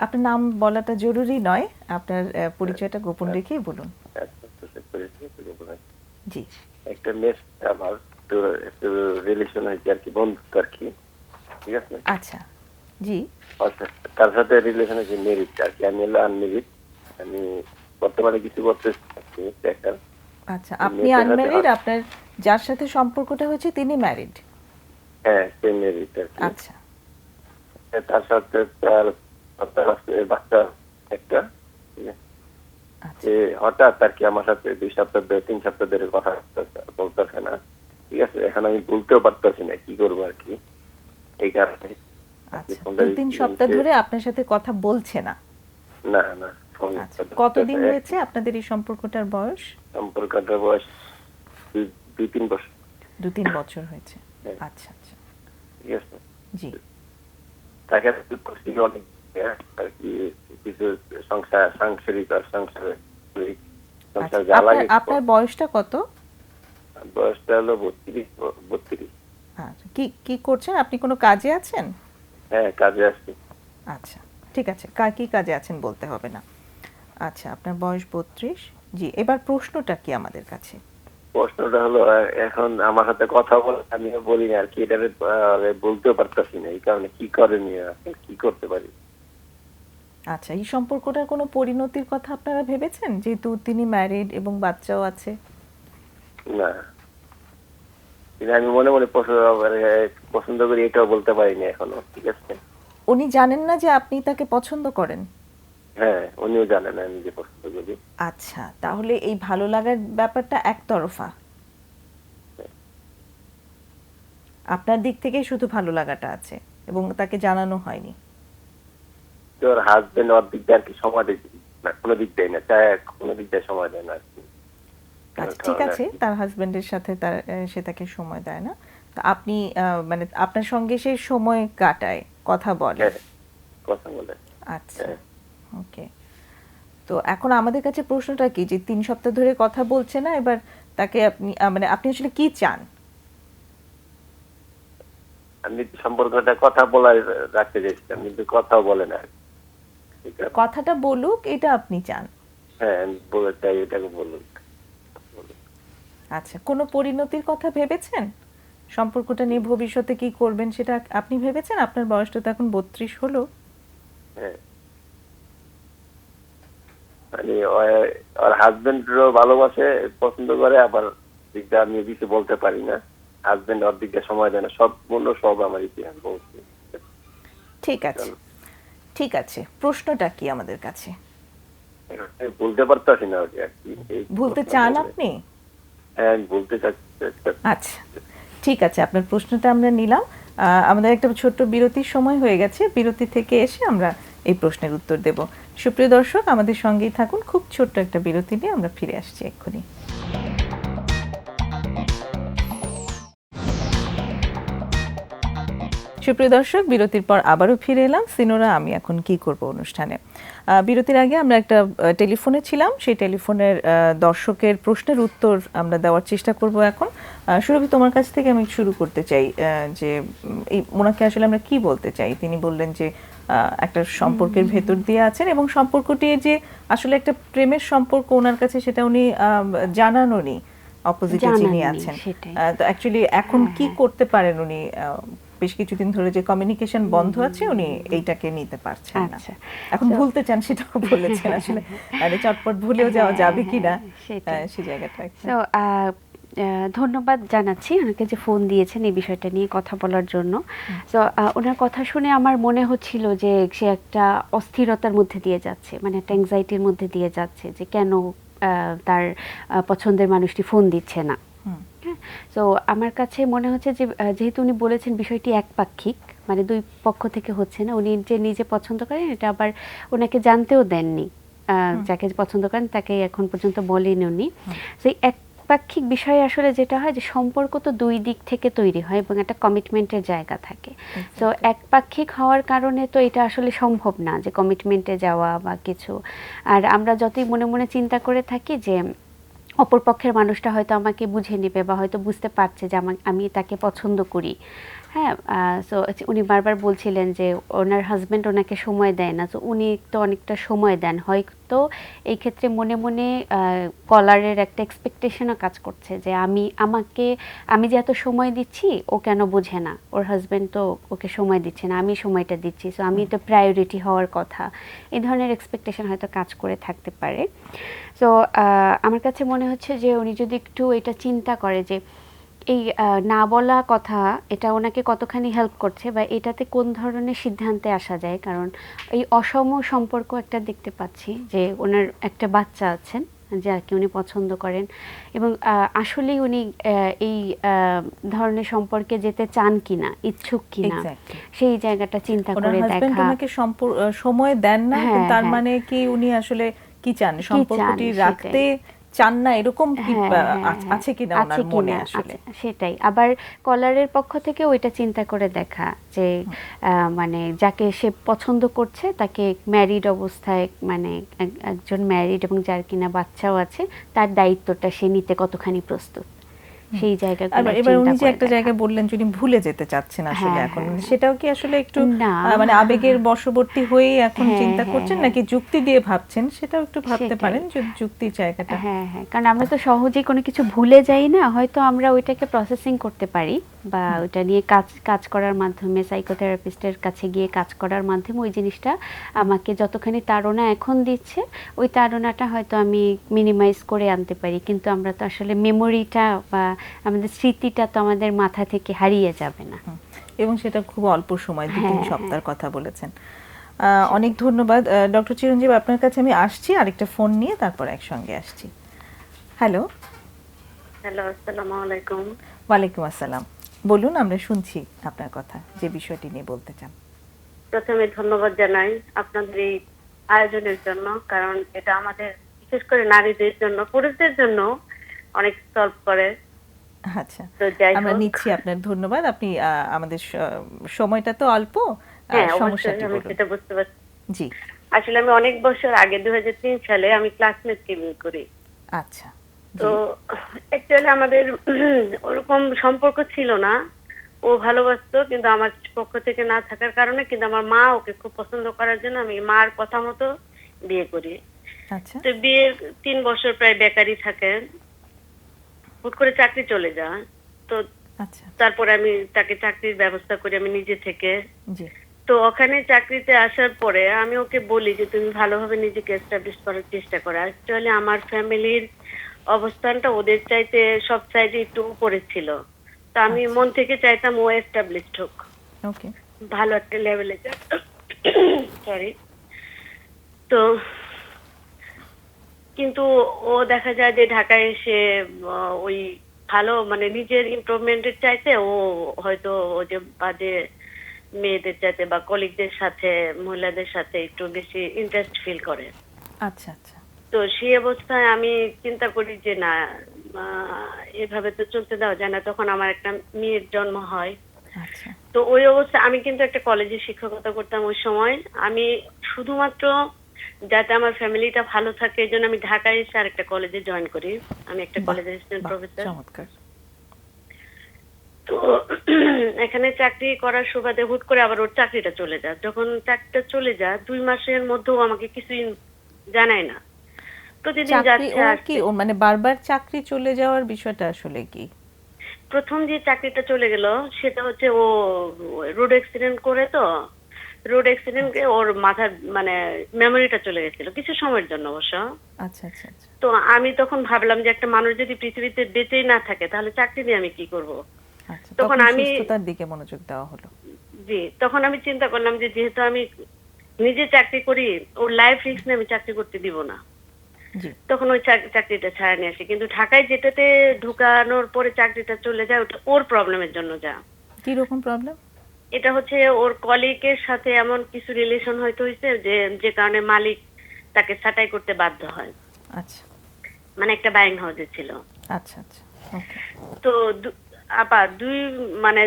আপনার নাম বলাটা জরুরি নয়, আপনার পরিচয়টা গোপন রেখেই বলুন। জি। একটা মেয়ে আমার একটু রিলেশন হয়েছে আর কি, বন্ধুত্ব আর কি, ঠিক আছে। আচ্ছা, জি। আচ্ছা, তার সাথে রিলেশন হয়েছে মেরিট আর কি, আমি হলো আনমেরিড। আমি বর্তমানে কিছু করতেছি একটা। আচ্ছা, আপনি আনম্যারিড, আপনার যার সাথে সম্পর্কটা হয়েছে তিনি ম্যারিড? হ্যাঁ, সে মেরিট আর কি। আচ্ছা। তার সাথে তার বাচ্চা একটা, ঠিক আছে। আচ্ছা। সে হঠাৎ আর কি আমার সাথে 2 সপ্তাহ ধরে 3 সপ্তাহ ধরে কথা বলতেছে না, ঠিক আছে। এখন আমি বলতেও পারতেছি না কি করবো আর কি, এই কারণে। আচ্ছা, 2-3 সপ্তাহ ধরে আপনার সাথে কথা বলছে না? না না। আচ্ছা, কতদিন হয়েছে আপনাদের এই সম্পর্কটার বয়স? সম্পর্কটার বয়স 2-3 বছর। 2-3 বছর হয়েছে। হ্যাঁ। আচ্ছা আচ্ছা, ঠিক আছে। জি। তাকে অনেক আর কি কিছু সাংসারিক আর সংসার আচ্ছা, যা লাগে। আপনার বয়সটা কত? বয়সটা হলো 32। আচ্ছা, কি কি করছেন আপনি? কোনো কাজে আছেন? হ্যাঁ, কাজে আসছি। আচ্ছা, ঠিক আছে, কি কাজে আছেন বলতে হবে না। আচ্ছা, আপনার বয়স 32। জি, এবার প্রশ্নটা কি আমাদের কাছে? প্রশ্নটা হলো, এখন আমার সাথে কথা বলে আমি বলি না আর কি, এটা বলতেও পারতাছি না, এই কারণে কি করণীয়, কি করতে পারি? আচ্ছা, এই সম্পর্কটার কোনো পরিণতির কথা আপনারা ভেবেছেন, যেহেতু তিনি ম্যারিড এবং বাচ্চাও আছে? না, কিন্তু আমি মনে মনে পছন্দ করি এটাও বলতে পারিনি এখনো, ঠিক আছে। উনি জানেন না যে আপনি তাকে পছন্দ করেন? হ্যাঁ, উনিও জানেন আমি যে পছন্দ করি। আচ্ছা, তাহলে এই ভালো লাগার ব্যাপারটা একতরফা, আপনার দিক থেকে শুধু ভালো লাগাটা আছে এবং তাকে জানানো হয়নি। তোর হাজবেন্ড ওর দিক দিয়ে আর কি সময় দেয় না, কোনো দিক দেয় না, চায় কোনো দিক দিয়ে সময় দেয় না আর কি। আচ্ছা, ঠিক আছে, তার হাজবেন্ডের সাথে সে তাকে সময় দেয় না, তো আপনি মানে আপনার সঙ্গে সে সময় কাটায়, কথা বলে? হ্যাঁ, কথা বলে। আচ্ছা, ওকে। তো এখন আমাদের কাছে প্রশ্নটা কি, যে 3 সপ্তাহ ধরে কথা বলছে না, এবার তাকে আপনি মানে আপনি আসলে কি চান? আমি সম্পর্কটা কথা বলা রাখতে চাইছিলাম, কিন্তু কথাও বলে না। কথাটা বলুক, এটা আপনি চান? হ্যাঁ, আমি বলে চাই এটাকে বলুন। আচ্ছা, কোনো পরিণতির কথা ভেবেছেন? সম্পর্কটা নিয়ে ভবিষ্যতে কি করবেন সেটা আপনি ভেবেছেন? আপনার বয়সটা তো এখন 32 হলো। হ্যাঁ, মানে ওর হাজবেন্ডও ভালোবাসে, পছন্দ করে, আবার দিকটা আমি কিছু বলতে পারি না। হাজবেন্ড ওর দিকটা সময় দেয় না, সব আমার ইতিহাস বলছে। ঠিক আছে, ঠিক আছে, প্রশ্নটা কি আমাদের কাছে? বলতে পারতাছি না ওকে আর কি। ভুলতে চান আপনি? হ্যাঁ, আমি বলতে চাচ্ছি। আচ্ছা, ঠিক আছে, আপনার প্রশ্নটা আমরা নিলাম। আমাদের একটা ছোট্ট বিরতির সময় হয়ে গেছে, বিরতি থেকে এসে আমরা এই প্রশ্নের উত্তর দেব। সুপ্রিয় দর্শক, আমাদের সঙ্গেই থাকুন, খুব ছোট্ট একটা বিরতি নিয়ে আমরা ফিরে আসছি এক্ষুনি। সুপ্রিয় দর্শক, বিরতির পর আবারও ফিরে এলাম সিনোরা আমি এখন কি করব অনুষ্ঠানে। বিরতির আগে আমরা একটা টেলিফোনে ছিলাম, সেই টেলিফোনের দর্শকের প্রশ্নের উত্তর আমরা দেওয়ার চেষ্টা করব এখন। সুরভি, তোমার কাছ থেকে আমি শুরু করতে চাই যে এই ওনাকে আসলে আমরা কি বলতে চাই। তিনি বললেন যে একটা সম্পর্কের ভেতর দিয়ে আছেন এবং সম্পর্কটি যে আসলে একটা প্রেমের সম্পর্ক ওনার কাছে সেটা উনি জানাননি অপোজিটে যিনি আছেন। তো অ্যাকচুয়ালি এখন কি করতে পারেন উনি? বেশ কিছুদিন ধরে যে কমিউনিকেশন বন্ধ আছে, উনি এইটাকে নিতে পারছেন না, এখন ভুলতে চান সেটাও বলেছেন। আসলে চটপট ভুলেও যাওয়া যাবে কিনা সেই জায়গাটা। ধন্যবাদ জানাচ্ছি ওনাকে যে ফোন দিয়েছেন এই বিষয়টা নিয়ে কথা বলার জন্য। তো ওনার কথা শুনে আমার মনে হচ্ছিল যে সে একটা অস্থিরতার মধ্যে দিয়ে যাচ্ছে, মানে একটা অ্যাংজাইটির মধ্যে দিয়ে যাচ্ছে যে কেন তার পছন্দের মানুষটি ফোন দিচ্ছে না। তো আমার কাছে মনে হচ্ছে যে যেহেতু উনি বলেছেন বিষয়টি একপাক্ষিক, মানে দুই পক্ষ থেকে হচ্ছে না, উনি যে নিজে পছন্দ করেন এটা আবার ওনাকে জানতেও দেননি, যাকে পছন্দ করেন তাকে এখন পর্যন্ত বলেন উনি। সেই একপাক্ষিক বিষয়ে আসলে যেটা হয় যে সম্পর্ক তো দুই দিক থেকে তৈরি হয় এবং একটা কমিটমেন্টের জায়গা থাকে। তো একপাক্ষিক হওয়ার কারণে তো এটা আসলে সম্ভব না যে কমিটমেন্টে যাওয়া বা কিছু। আর আমরা যতই মনে মনে চিন্তা করে থাকি যে অপরপক্ষের মানুষটা হয়তো আমাকে বুঝে নেবে বা হয়তো বুঝতে পারছে যে আমি তাকে পছন্দ করি, হ্যাঁ। সো উনি বারবার বলছিলেন যে ওনার হাজব্যান্ড ওনাকে সময় দেয় না, তো উনি তো অনেকটা সময় দেন। হয়তো এই ক্ষেত্রে মনে মনে কলারের একটা এক্সপেকটেশনও কাজ করছে যে আমি যে এত সময় দিচ্ছি ও কেন বোঝে না, ওর হাজব্যান্ড তো ওকে সময় দিচ্ছে না, আমি সময়টা দিচ্ছি, সো আমি তো প্রায়োরিটি হওয়ার কথা। এই ধরনের এক্সপেকটেশন হয়তো কাজ করে থাকতে পারে। সো আমার কাছে মনে হচ্ছে যে উনি যদি একটু এটা চিন্তা করে যে এই না বলা কথা এটা ওনাকে কতখানি হেল্প করছে বা এটাতে কোন ধরনের সিদ্ধান্তে আসা যায়। কারণ এই অসম সম্পর্ক একটা দেখতে পাচ্ছি যে ওনার একটা বাচ্চা আছেন যাকে উনি পছন্দ করেন এবং আসলেই উনি এই ধরনের সম্পর্কে যেতে চান কিনা, ইচ্ছুক কিনা, সেই জায়গাটা চিন্তা করে দেখা। ওনাকে সময় দেন না, তার মানে কি উনি আসলে কি চান, সম্পর্কটি রাখতে চান না, এরকম কি আছে কিনা ওনার মনে আসলে? সেটাই। আবার কলারের পক্ষ থেকে ওইটা চিন্তা করে দেখা যে মানে যাকে সে পছন্দ করছে তাকে ম্যারিড অবস্থায়, মানে একজন ম্যারিড এবং যার কিনা বাচ্চাও আছে, তার দায়িত্বটা সে নিতে কতখানি প্রস্তুত, সেই জায়গাগুলো। এবার উনি যে একটা জায়গায় বললেন যিনি ভুলে যেতে চাচ্ছেন আসলে এখন, সেটাও কি আসলে একটু মানে আবেগের বশবর্তী হয়ে এখন চিন্তা করছেন নাকি যুক্তি দিয়ে ভাবছেন? সেটাও একটু ভাবতে পারেন যে যুক্তির জায়গাটা। হ্যাঁ, কারণ আমরা তো সহজেই কোনো কিছু ভুলে যাই না, হয়তো আমরা ওইটাকে প্রসেসিং করতে পারি বা ওইটা নিয়ে কাজ করার মাধ্যমে, সাইকোথেরাপিস্টের কাছে গিয়ে কাজ করার মাধ্যমে ওই জিনিসটা আমাকে যতখানি তাড়না এখন দিচ্ছে ওই তাড়নাটা হয়তো আমি মিনিমাইজ করে আনতে পারি। কিন্তু আমরা তো আসলে মেমোরিটা বা আমাদের স্মৃতিটা তো আমাদের মাথা থেকে হারিয়ে যাবে না, এবং সেটা খুব অল্প সময়, 2-3 সপ্তাহের কথা বলেছেন। অনেক ধন্যবাদ ডক্টর চিরঞ্জীব, আপনার কাছে আমি আসছি আরেকটা ফোন নিয়ে, তারপর একসঙ্গে আসছি। হ্যালো। আসসালামু আলাইকুম। ওয়ালাইকুম আসসালাম, বলুন, আমরা শুনছি আপনার কথা, যে বিষয়টি নিয়ে বলতে চান। প্রথমে ধন্যবাদ জানাই আপনাদের এই আয়োজনের জন্য, কারণ এটা আমাদের বিশেষ করে নারীদের জন্য, পুরুষদের জন্য অনেক সলভ করে। আচ্ছা, আমরা নিচ্ছি আপনার ধন্যবাদ। আপনি আমাদের সময়টা তো অল্প, সমস্যাটি বলুন। সেটা বুঝতে পারছি। জি, আসলে আমি অনেক বছর আগে 2003 সালে আমি ক্লাসমেটকে বিয়ে করি। আচ্ছা। তো অ্যাকচুয়ালি আমাদের ওরকম সম্পর্ক ছিল না, ও ভালোবাসতো কিন্তু আমার পক্ষ থেকে না থাকার কারণে, কিন্তু আমার মা ওকে খুব পছন্দ করার জন্য আমি মার কথা মতো বিয়ে করি। আচ্ছা। তো বিয়ের 3 বছর প্রায় বেকারই থাকে, হুট করে চাকরি চলে যায়। তো তারপরে আমি তাকে চাকরির ব্যবস্থা করি আমি নিজে থেকে। তো ওখানে চাকরিতে আসার পরে আমি ওকে বলি যে তুমি ভালোভাবে নিজেকে এস্টাবলিশ করার চেষ্টা করো। অ্যাকচুয়ালি আমার ফ্যামিলির অবস্থানটা ওদের চাইতে সব সাইডে একটু উপরে ছিল, তো আমি মন থেকে চাইতাম ও এস্টাবলিশড হোক, ভালো একটা লেভেলে যাক। সরি। তো কিন্তু ও দেখা যায় যে ঢাকায় এসে ওই ভালো মানে নিজের ইমপ্রুভমেন্টের চাইতে ও হয়তো ও যে বাজে মেয়েদের চাইতে বা কলিগদের সাথে মহিলাদের সাথে একটু বেশি ইন্টারেস্ট ফিল করে। আচ্ছা আচ্ছা। তো সেই অবস্থায় আমি চিন্তা করি যে না, এভাবে তো চলতে দেওয়া যায় না। তখন আমার একটা মেয়ের জন্ম হয়। আচ্ছা তো ওই অবস্থায় আমি কিন্তু একটা কলেজে শিক্ষকতা করতাম ওই সময়। আমি শুধুমাত্র যাতে আমার ফ্যামিলিটা ভালো থাকে এই জন্য আমি ঢাকায় এসে আরেকটা কলেজে জয়েন করি। আমি একটা কলেজের অ্যাসিস্ট্যান্ট বাহ, প্রফেসর। চমৎকার। তো এখানে চাকরি করার সুবাদে হুট করে আবার ওর চাকরিটা চলে যায়। যখন চাকরিটা চলে যায় 2 মাসের মধ্যেও আমাকে কিছুই জানায় না। প্রতিদিন চাকরি যাচ্ছে ও আসছে। কি ও মানে বারবার চাকরি চলে যাওয়ার বিষয়টা আসলে কি? প্রথম যে চাকরিটা চলে গেল সেটা হচ্ছে ও রোড অ্যাক্সিডেন্ট করে, তো রোড অ্যাক্সিডেন্টে ওর মাথার মানে মেমোরিটা চলে গেছিল কিছু সময়ের জন্য অবশ্য। আচ্ছা আচ্ছা আচ্ছা তো আমি তখন ভাবলাম যে একটা মানুষ যদি পৃথিবীতে বেঁচেই না থাকে তাহলে চাকরি দিয়ে আমি কি করব। আচ্ছা। তখন তখন আমি সুস্থতার দিকে মনোযোগ দেওয়া হলো। জি, তখন আমি চিন্তা করলাম যে যেহেতু আমি নিজে চাকরি করি, ওর লাইফ রিস্ক নিয়ে আমি চাকরি করতে দিব না। জি তখন ওই চাকরিটা ছাড়া নিয়ে আসি। কিন্তু ঢাকায় যেটাতে ঢুকানোর পরে চাকরিটা চলে যায় ওটা ওর প্রবলেমের জন্য যা। কি রকম প্রবলেম? এটা হচ্ছে ওর কলিগের সাথে এমন কিছু রিলেশন হয়তো হয়েছে যে কারণে মালিক তাকে ছাঁটাই করতে বাধ্য হয়। আচ্ছা মানে একটা বাইং হাউসে ছিল। আচ্ছা আচ্ছা ওকে। তো আপা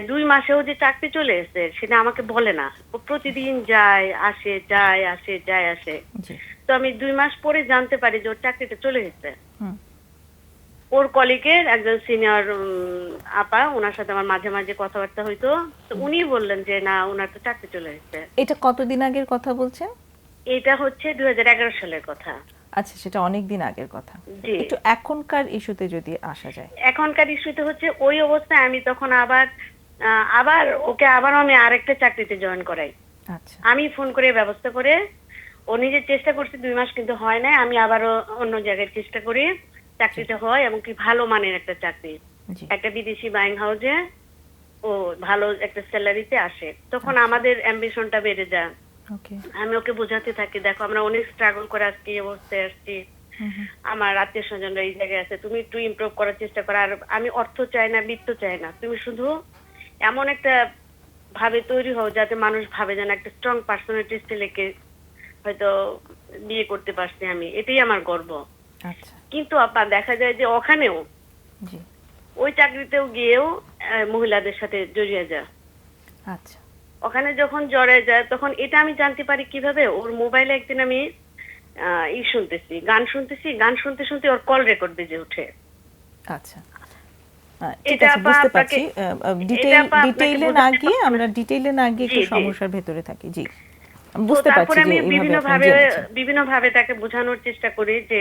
2 মাসেও যে চাকরি চলে এসেছে সেটা আমাকে বলে না। ও প্রতিদিন যায় আসে যায় আসে যায় আসে। জি তো আমি 2 মাস পরে জানতে পারি যে ওর চাকরিটা চলে গেছে। হুম ওর কলিগের একজন সিনিয়র আপা, ওনার সাথে আমার মাঝে মাঝে কথাবার্তা হইতো। তো উনি বললেন যে না, ওনার তো চাকরি চলে গেছে। এটা কতদিন আগের কথা বলছেন? এটা হচ্ছে 2011 সালের কথা। আচ্ছা, সেটা অনেক দিন আগের কথা। জি। একটু এখনকার ইস্যুতে যদি আসা যায়। এখনকার ইস্যুতে হচ্ছে ওই অবস্থায় আমি তখন আবার ওকে আমি আরেকটা চাকরিতে জয়েন করাই। আচ্ছা আমি ফোন করে ব্যবস্থা করে ও নিজের চেষ্টা করছে 2 মাস কিন্তু হয় না। আমি আবারও অন্য জায়গায় চেষ্টা করি, চাকরিটা হয় এবং কি ভালো মানের একটা চাকরি, জি একটা বিদেশি বাইং হাউসে ও ভালো একটা স্যালারিতে আসে। তখন আমাদের অ্যাম্বিশনটা বেড়ে যায়। ওকে। আমি ওকে বোঝাতে থাকি, দেখো আমরা অনেক স্ট্রাগল করে আজকে এই অবস্থায় আসছি, আমার আত্মীয় স্বজনরা এই জায়গায় আছে, তুমি একটু ইমপ্রুভ করার চেষ্টা করো। আর আমি অর্থ চাই না, বিত্ত চাই না, তুমি শুধু এমন একটা ভাবে তৈরি হও যাতে মানুষ ভাবে যেন একটা স্ট্রং পার্সোনালিটি ছেলেকে হয়তো বিয়ে করতে পারছি আমি, এটাই আমার গর্ব। আচ্ছা কিন্তু আপা দেখা যায় যে ওখানেও জি ওই চাকরিতেও গিয়েও মহিলাদের সাথে জড়িয়ে যায়। আচ্ছা ওখানে যখন জড়িয়ে যায় তখন এটা আমি জানতে পারি কিভাবে, ওর মোবাইলে একদিন আমি গান শুনতে শুনতে ওর কল রেকর্ড বেজে ওঠে। আচ্ছা ঠিক এটা আছে, আপা বুঝতে আপনাকে- পারছি। এটা আপা আপনাকে ডিটেইলে না বোঝাতে গিয়ে পারছি না। আমরা ডিটেইলে না গিয়ে একটু জি, জি। সমস্যার ভেতরে থাকি। জি আমি তো বুঝতে পারছি তারপরে যে আমি এইভাবে আপনি জেনেছেন। বিভিন্ন ভাবে তাকে বোঝানোর চেষ্টা করি যে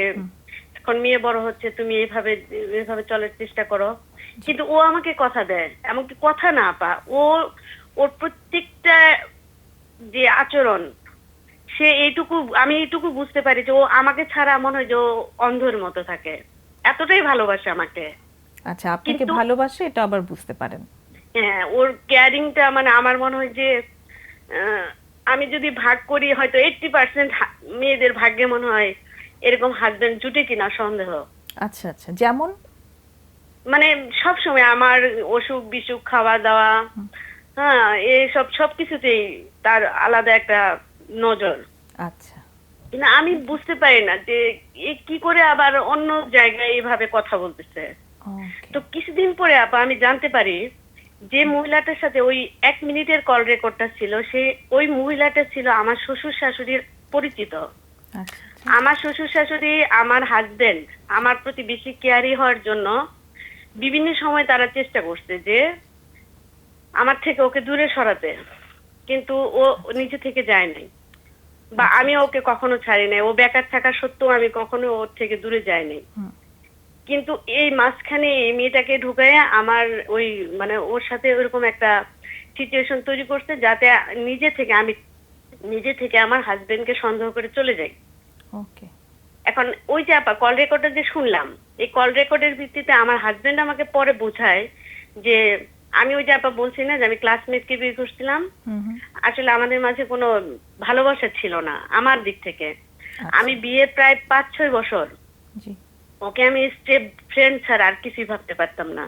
এখন মেয়ে বড় হচ্ছে, তুমি এইভাবে চলার চেষ্টা করো। কিন্তু ও আমাকে কথা দেয়, এমনকি কথা না আপা, ওর প্রত্যেকটা যে আচরণ, আমি এইটুকু বুঝতে পারি যে ও আমাকে ছাড়া মনে হয় যে ও অন্ধের মতো থাকে, এতটাই ভালোবাসে আমাকে। আচ্ছা, আপনাকে কিন্তু- ভালোবাসে এটা আবার বুঝতে পারেন। হ্যাঁ, ওর কেয়ারিংটা মানে আমার মনে হয় যে আমি যদি ভাগ করি হয়তো 80% মেয়েদের ভাগ্যে মনে হয় এরকম হাজবেন্ড জুটে কিনা সন্দেহ। আচ্ছা আচ্ছা, যেমন মানে সবসময় আমার অসুখ বিসুখ, খাওয়া দাওয়া, হ্যাঁ, এইসব সবকিছুতেই তার আলাদা একটা নজর। আচ্ছা কিন্তু আমি বুঝতে পারি না যে এ কি করে আবার অন্য জায়গায় এইভাবে কথা বলতেছে। ওকে তো কিছুদিন পরে আপা আমি জানতে পারি যে মহিলাটার সাথে ওই 1 মিনিটের কল রেকর্ডটা ছিল, ওই মহিলাটা ছিল আমার শ্বশুর শাশুড়ির পরিচিত। আচ্ছা আমার শ্বশুর শাশুড়ি, আমার হাজবেন্ড আমার প্রতি বেশি কেয়ারি হওয়ার জন্য বিভিন্ন সময় তারা চেষ্টা করছে যে আমার থেকে ওকে দূরে সরাতে, কিন্তু ও নিজে থেকে যায় নাই, বা আমি ওকে কখনো ছাড়ি নাই। ও বেকার থাকা সত্ত্বেও আমি কখনো ওর থেকে দূরে যাই নাই। কিন্তু এই মাঝখানে এই মেয়েটাকে ঢুকায় আমার ওই মানে ওর সাথে ওইরকম একটা সিচুয়েশন তৈরি করছে যাতে আমি নিজে থেকে আমার হাজবেন্ডকে সন্দেহ করে চলে যাই। ওকে এখন ওই যে আপা কল রেকর্ডটা যে শুনলাম, এই কল রেকর্ডের ভিত্তিতে আমার হাজবেন্ড আমাকে পরে বোঝায় যে আমি ওই যে আপা বলছি না যে আমি ক্লাসমেটকে বিয়ে করছিলাম, আসলে আমাদের মাঝে কোনো ভালোবাসা ছিল না আমার দিক থেকে। আমি বিয়ে প্রায় 5-6 বছর জি ওকে আমি স্টেপ ফ্রেন্ড ছাড়া আর কিছুই ভাবতে পারতাম না।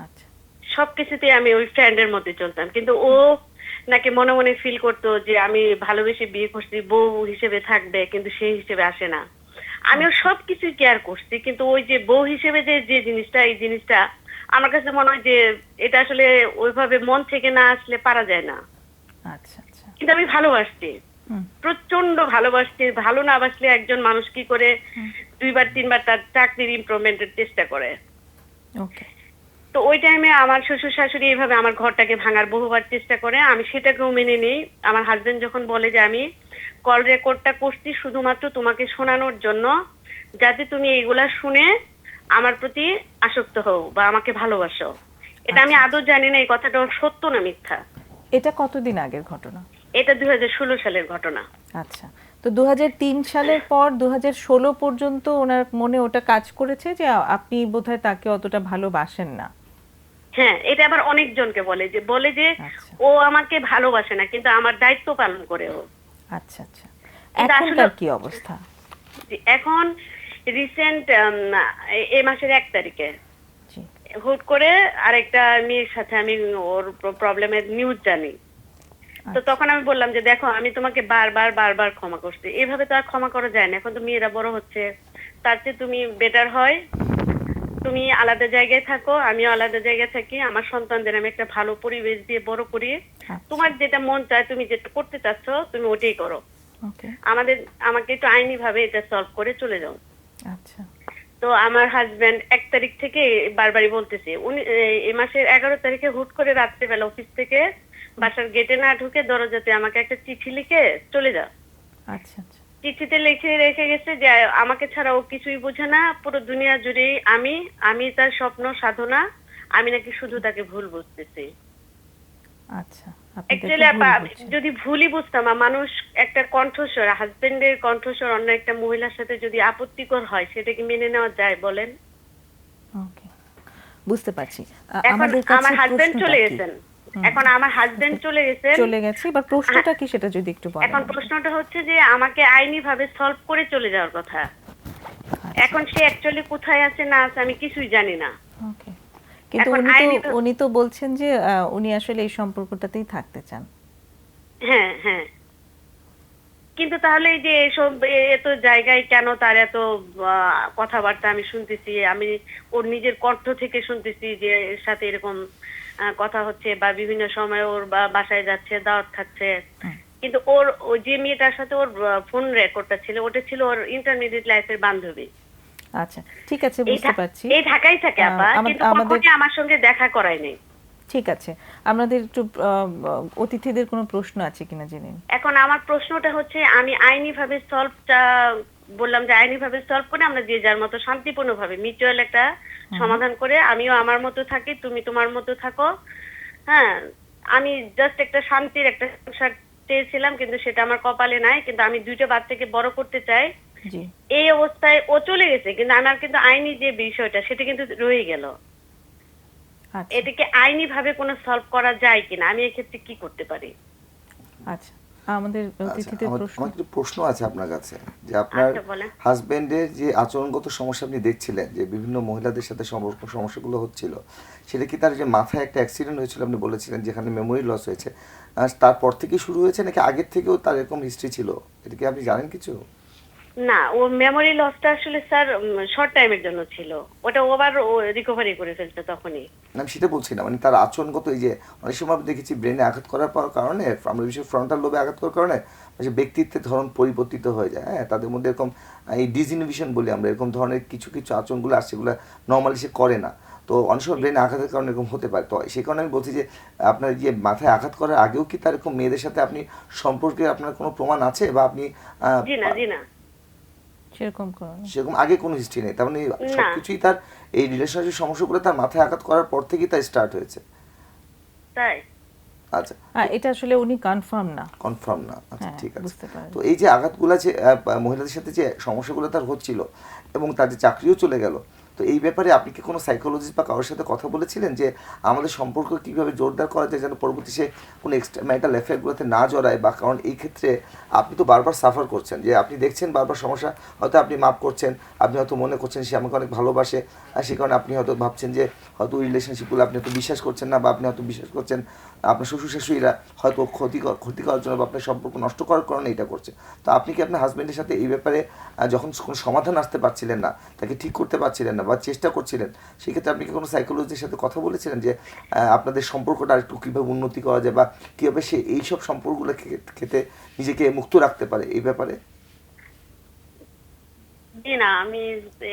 আচ্ছা সবকিছুতে আমি ওই ফ্রেন্ডের মধ্যে চলতাম, কিন্তু ও নাকি মনে মনে ফিল করতো যে আমি ভালোবেসে বিয়ে করছি, বউ হিসেবে থাকবে, কিন্তু সেই হিসেবে আসে না। আমিও সবকিছুই কেয়ার করছি, কিন্তু ওই যে বউ হিসেবে যে জিনিসটা, এই জিনিসটা আমার কাছে মনে হয় যে এটা আসলে ওইভাবে মন থেকে না আসলে পারা যায় না। আচ্ছা আচ্ছা কিন্তু আমি ভালোবাসছি, প্রচন্ড ভালোবাসছি। ভালো না বাসলে একজন মানুষ কি করে 2বার 3বার তার চাকরির ইমপ্রুভমেন্টের চেষ্টা করে। ওকে তো ওই টাইমে আমার শ্বশুর শাশুড়ি এইভাবে আমার ঘরটাকে ভাঙার বহুবার চেষ্টা করে, আমি সেটাকেও মেনে নিই। আমার হাজবেন্ড যখন বলে যে আমি কল রেকর্ডটা করছি শুধুমাত্র তোমাকে শোনানোর জন্য, যাতে তুমি এইগুলা শুনে আমার প্রতি আসক্ত হও বা আমাকে ভালোবাসো। এটা আমি আদৌ জানি না এই কথাটা সত্য না মিথ্যা। এটা কতদিন আগের ঘটনা? এটা 2016 সালের ঘটনা। আচ্ছা, তো 2003 সালের পর 2016 পর্যন্ত ওনার মনে ওটা কাজ করেছে যে আপনি বোধহয় তাকে অতটা ভালোবাসেন না। হ্যাঁ, এটা আবার অনেকজনকে বলে যে আচ্ছা। ও আমাকে ভালোবাসে না, কিন্তু আমার দায়িত্ব পালন করে ও। আচ্ছা আচ্ছা, কিন্তু এখনকার আসলে- কি অবস্থা? এখন রিসেন্ট এই মাসের 1 তারিখে জি হুট করে আরেকটা মেয়ের সাথে আমি ওর প্রবলেমের নিউজ জানি। তো তখন আমি বললাম যে দেখো, আমি তোমাকে বারবার ক্ষমা করছি, এভাবে তো আর ক্ষমা করা যায় না, এখন তো মেয়েরা বড় হচ্ছে, তার চেয়ে তুমি বেটার হয় তুমি আলাদা জায়গায় থাকো, আমিও আলাদা জায়গায় থাকি, আমার সন্তানদের আমি একটা ভালো পরিবেশ দিয়ে বড় করি, তোমার যেটা মন চায় তুমি যেটা করতে চাচ্ছ তুমি ওটাই করো, ওকে আমাকে একটু আইনি ভাবে এটা সলভ করে চলে যাও। আচ্ছা তো আমার হাজবেন্ড 1 তারিখ থেকে বারবারই বলতেছে, উনি এই মাসের 11 তারিখে হুট করে রাত্রেবেলা অফিস থেকে বাসার গেটে না ঢুকে দরজাতে আমাকে একটা চিঠি লিখে চলে যাও। আচ্ছা আচ্ছা চিঠিতে লিখে রেখে গেছে যে আমাকে ছাড়া ও কিছুই বোঝে না, পুরো দুনিয়া জুড়েই আমি তার স্বপ্ন সাধনা, আমি নাকি শুধু তাকে ভুল বুঝতেছি। আচ্ছা, আপনি তাকে অ্যাকচুয়ালি ভুল বুঝছেন। যদি ভুলই বুঝতাম, মানুষ একটা কণ্ঠস্বর, হাজবেন্ডের কণ্ঠস্বর অন্য একটা মহিলার সাথে যদি আপত্তিকর হয়, সেটা কি মেনে নেওয়া যায় বলেন? ওকে, বুঝতে পারছি। এখন আমাদের কাছে আমার হাজবেন্ড প্রশ্নটা চলে কি? গেছেন, এখন আমার হাজবেন্ড চলে গেছেন, চলে গেছে, এবার প্রশ্নটা কি সেটা যদি একটু বলেন। এখন প্রশ্নটা হচ্ছে যে আমাকে আইনি ভাবে সলভ করে চলে যাওয়ার কথা। এখন সে অ্যাকচুয়ালি কোথায় আছে না আছে আমি কিছুই জানি না। ওকে, কিন্তু এখন উনি তো বলছেন যে উনি আসলে এই সম্পর্কটাতেই থাকতে চান। হ্যাঁ হ্যাঁ, কিন্তু তাহলে এই যে এসব এত জায়গায় কেন তার এত কথাবার্তা আমি শুনতেছি, আমি ওর নিজের কণ্ঠ থেকে শুনতেছি যে এর সাথে এরকম কথা হচ্ছে, বা বিভিন্ন সময় ওর বাসায় যাচ্ছে, দাওয়াত খাচ্ছে, কিন্তু ওই যে মেয়েটার সাথে ওর ফোন রেকর্ডটা ছিল, ওটা ছিল ওর ইন্টারমিডিয়েট লাইফের বান্ধবী। আচ্ছা ঠিক আছে, বুঝতে পারছি। এই ঢাকায় থাকে আপা, কিন্তু কখনোই আমার সঙ্গে দেখা করায় নাই। ঠিক আছে, আমাদের একটু অতিথিদের কোনো প্রশ্ন আছে কিনা জেনে নিন। এখন আমার প্রশ্নটা হচ্ছে, আমি আইনি ভাবে সলভটা বললাম যে আইনি ভাবে সলভ করে আমরা যে যার মতো শান্তিপূর্ণ ভাবে মিউচুয়াল একটা সমাধান করে, আমিও আমার মতো থাকি, তুমি তোমার মতো থাকো। হ্যাঁ, আমি জাস্ট একটা শান্তির একটা সংসার চেয়েছিলাম, কিন্তু সেটা আমার কপালে নাই, কিন্তু আমি 2টা বাচ্চাকে বড় করতে চাই। জি, এই অবস্থায় ও চলে গেছে, কিন্তু আমার কিন্তু আইনি যে বিষয়টা সেটা কিন্তু রয়ে গেল। আচ্ছা এটাকে আইনি ভাবে কোনো সলভ করা যায় কিনা, আমি এক্ষেত্রে কি করতে পারি? আচ্ছা, আমাদের অতিথিদের প্রশ্ন। আমার একটু প্রশ্ন আছে আপনার কাছে, যে আপনার আচ্ছা, বলেন। হাজবেন্ডের যে আচরণগত সমস্যা আপনি দেখছিলেন, যে বিভিন্ন মহিলাদের সাথে সমস্যাগুলো হচ্ছিল, সেটা কি তার যে মাথায় একটা অ্যাক্সিডেন্ট হয়েছিল আপনি বলেছিলেন, যেখানে মেমোরি লস হয়েছে, তারপর থেকে শুরু হয়েছে নাকি আগের থেকেও তার এরকম হিস্ট্রি ছিল? এটা কি আপনি জানেন কিছু? না, ও মেমোরি লসটা আসলে স্যার শর্ট টাইমের জন্য ছিল, ওটা আবার ও রিকভারি করে ফেলছে তখনই। আমি সেটা বলছি না, মানে তার আচরণগত, এই যে অনেক সময় আমি দেখেছি ব্রেনে আঘাত করার কারণে, আমরা বিশেষ ফ্রন্টাল লোবে আঘাত করার কারণে যে ব্যক্তিত্বের ধরন পরিবর্তিত হয়ে যায়। হ্যাঁ, তাদের মধ্যে এরকম এই ডিসইনহিবিশন বলি আমরা, এরকম ধরনের কিছু আচরণগুলো আসছে, সেগুলো নর্মালি সে করে না। তো অনেক সময় ব্রেনে আঘাতের কারণে এরকম হতে পারে। তো সেই কারণে আমি বলছি যে আপনার যে মাথায় আঘাত করার আগেও কি তার এরকম মেয়েদের সাথে আপনি সম্পর্কে আপনার কোনো প্রমাণ আছে, বা আপনি জি না সেরকম আগে কোনো হিস্ট্রি নেই? তার মানে সবকিছুই তার এই রিলেশনশিপ সমস্যাগুলো তার মাথায় আঘাত করার পর থেকেই তার স্টার্ট হয়েছে? তাই? আচ্ছা, এটা আসলে উনি কনফার্ম না। আচ্ছা, ঠিক আছে। বুঝতে পারছি। তো এই যে আঘাতগুলো, যে মহিলাদের সাথে যে সমস্যাগুলো তার হচ্ছিল এবং তার যে চাকরিও চলে গেল, তো এই ব্যাপারে আপনি কি কোনো সাইকোলজিস্ট বা কারোর সাথে কথা বলেছিলেন যে আমাদের সম্পর্ক কীভাবে জোরদার করা যায় যেন পরবর্তী সে কোনো এক্সট্রা ম্যারিটাল অ্যাফেয়ারগুলোতে না জড়ায়? বা কারণ এই ক্ষেত্রে আপনি তো বারবার সাফার করছেন, যে আপনি দেখছেন বারবার সমস্যা, হয়তো আপনি মাপ করছেন, আপনি হয়তো মনে করছেন সে আমাকে অনেক ভালোবাসে, আর সে কারণে আপনি হয়তো ভাবছেন যে হয়তো ওই রিলেশনশিপগুলো আপনি হয়তো বিশ্বাস করছেন না, বা আপনি হয়তো বিশ্বাস করছেন আপনার শ্বশুর শাশুড়িরা হয়তো ক্ষতি করার জন্য বা আপনার সম্পর্ক নষ্ট করার কারণে এটা করছে। তো আপনি কি আপনার হাজব্যান্ডের সাথে এই ব্যাপারে যখন কোনো সমাধান আসতে পারছিলেন না, তাকে ঠিক করতে পারছিলেন না বা চেষ্টা করছিলেন, সেক্ষেত্রে আপনি কি কোনো সাইকোলজিস্টের সাথে কথা বলেছিলেন যে আপনাদের সম্পর্কটা আরেকটু কীভাবে উন্নতি করা যায় বা কীভাবে সে এইসব সম্পর্কগুলো খেতে নিজেকে মুক্ত রাখতে পারে এই ব্যাপারে? জি না, আমি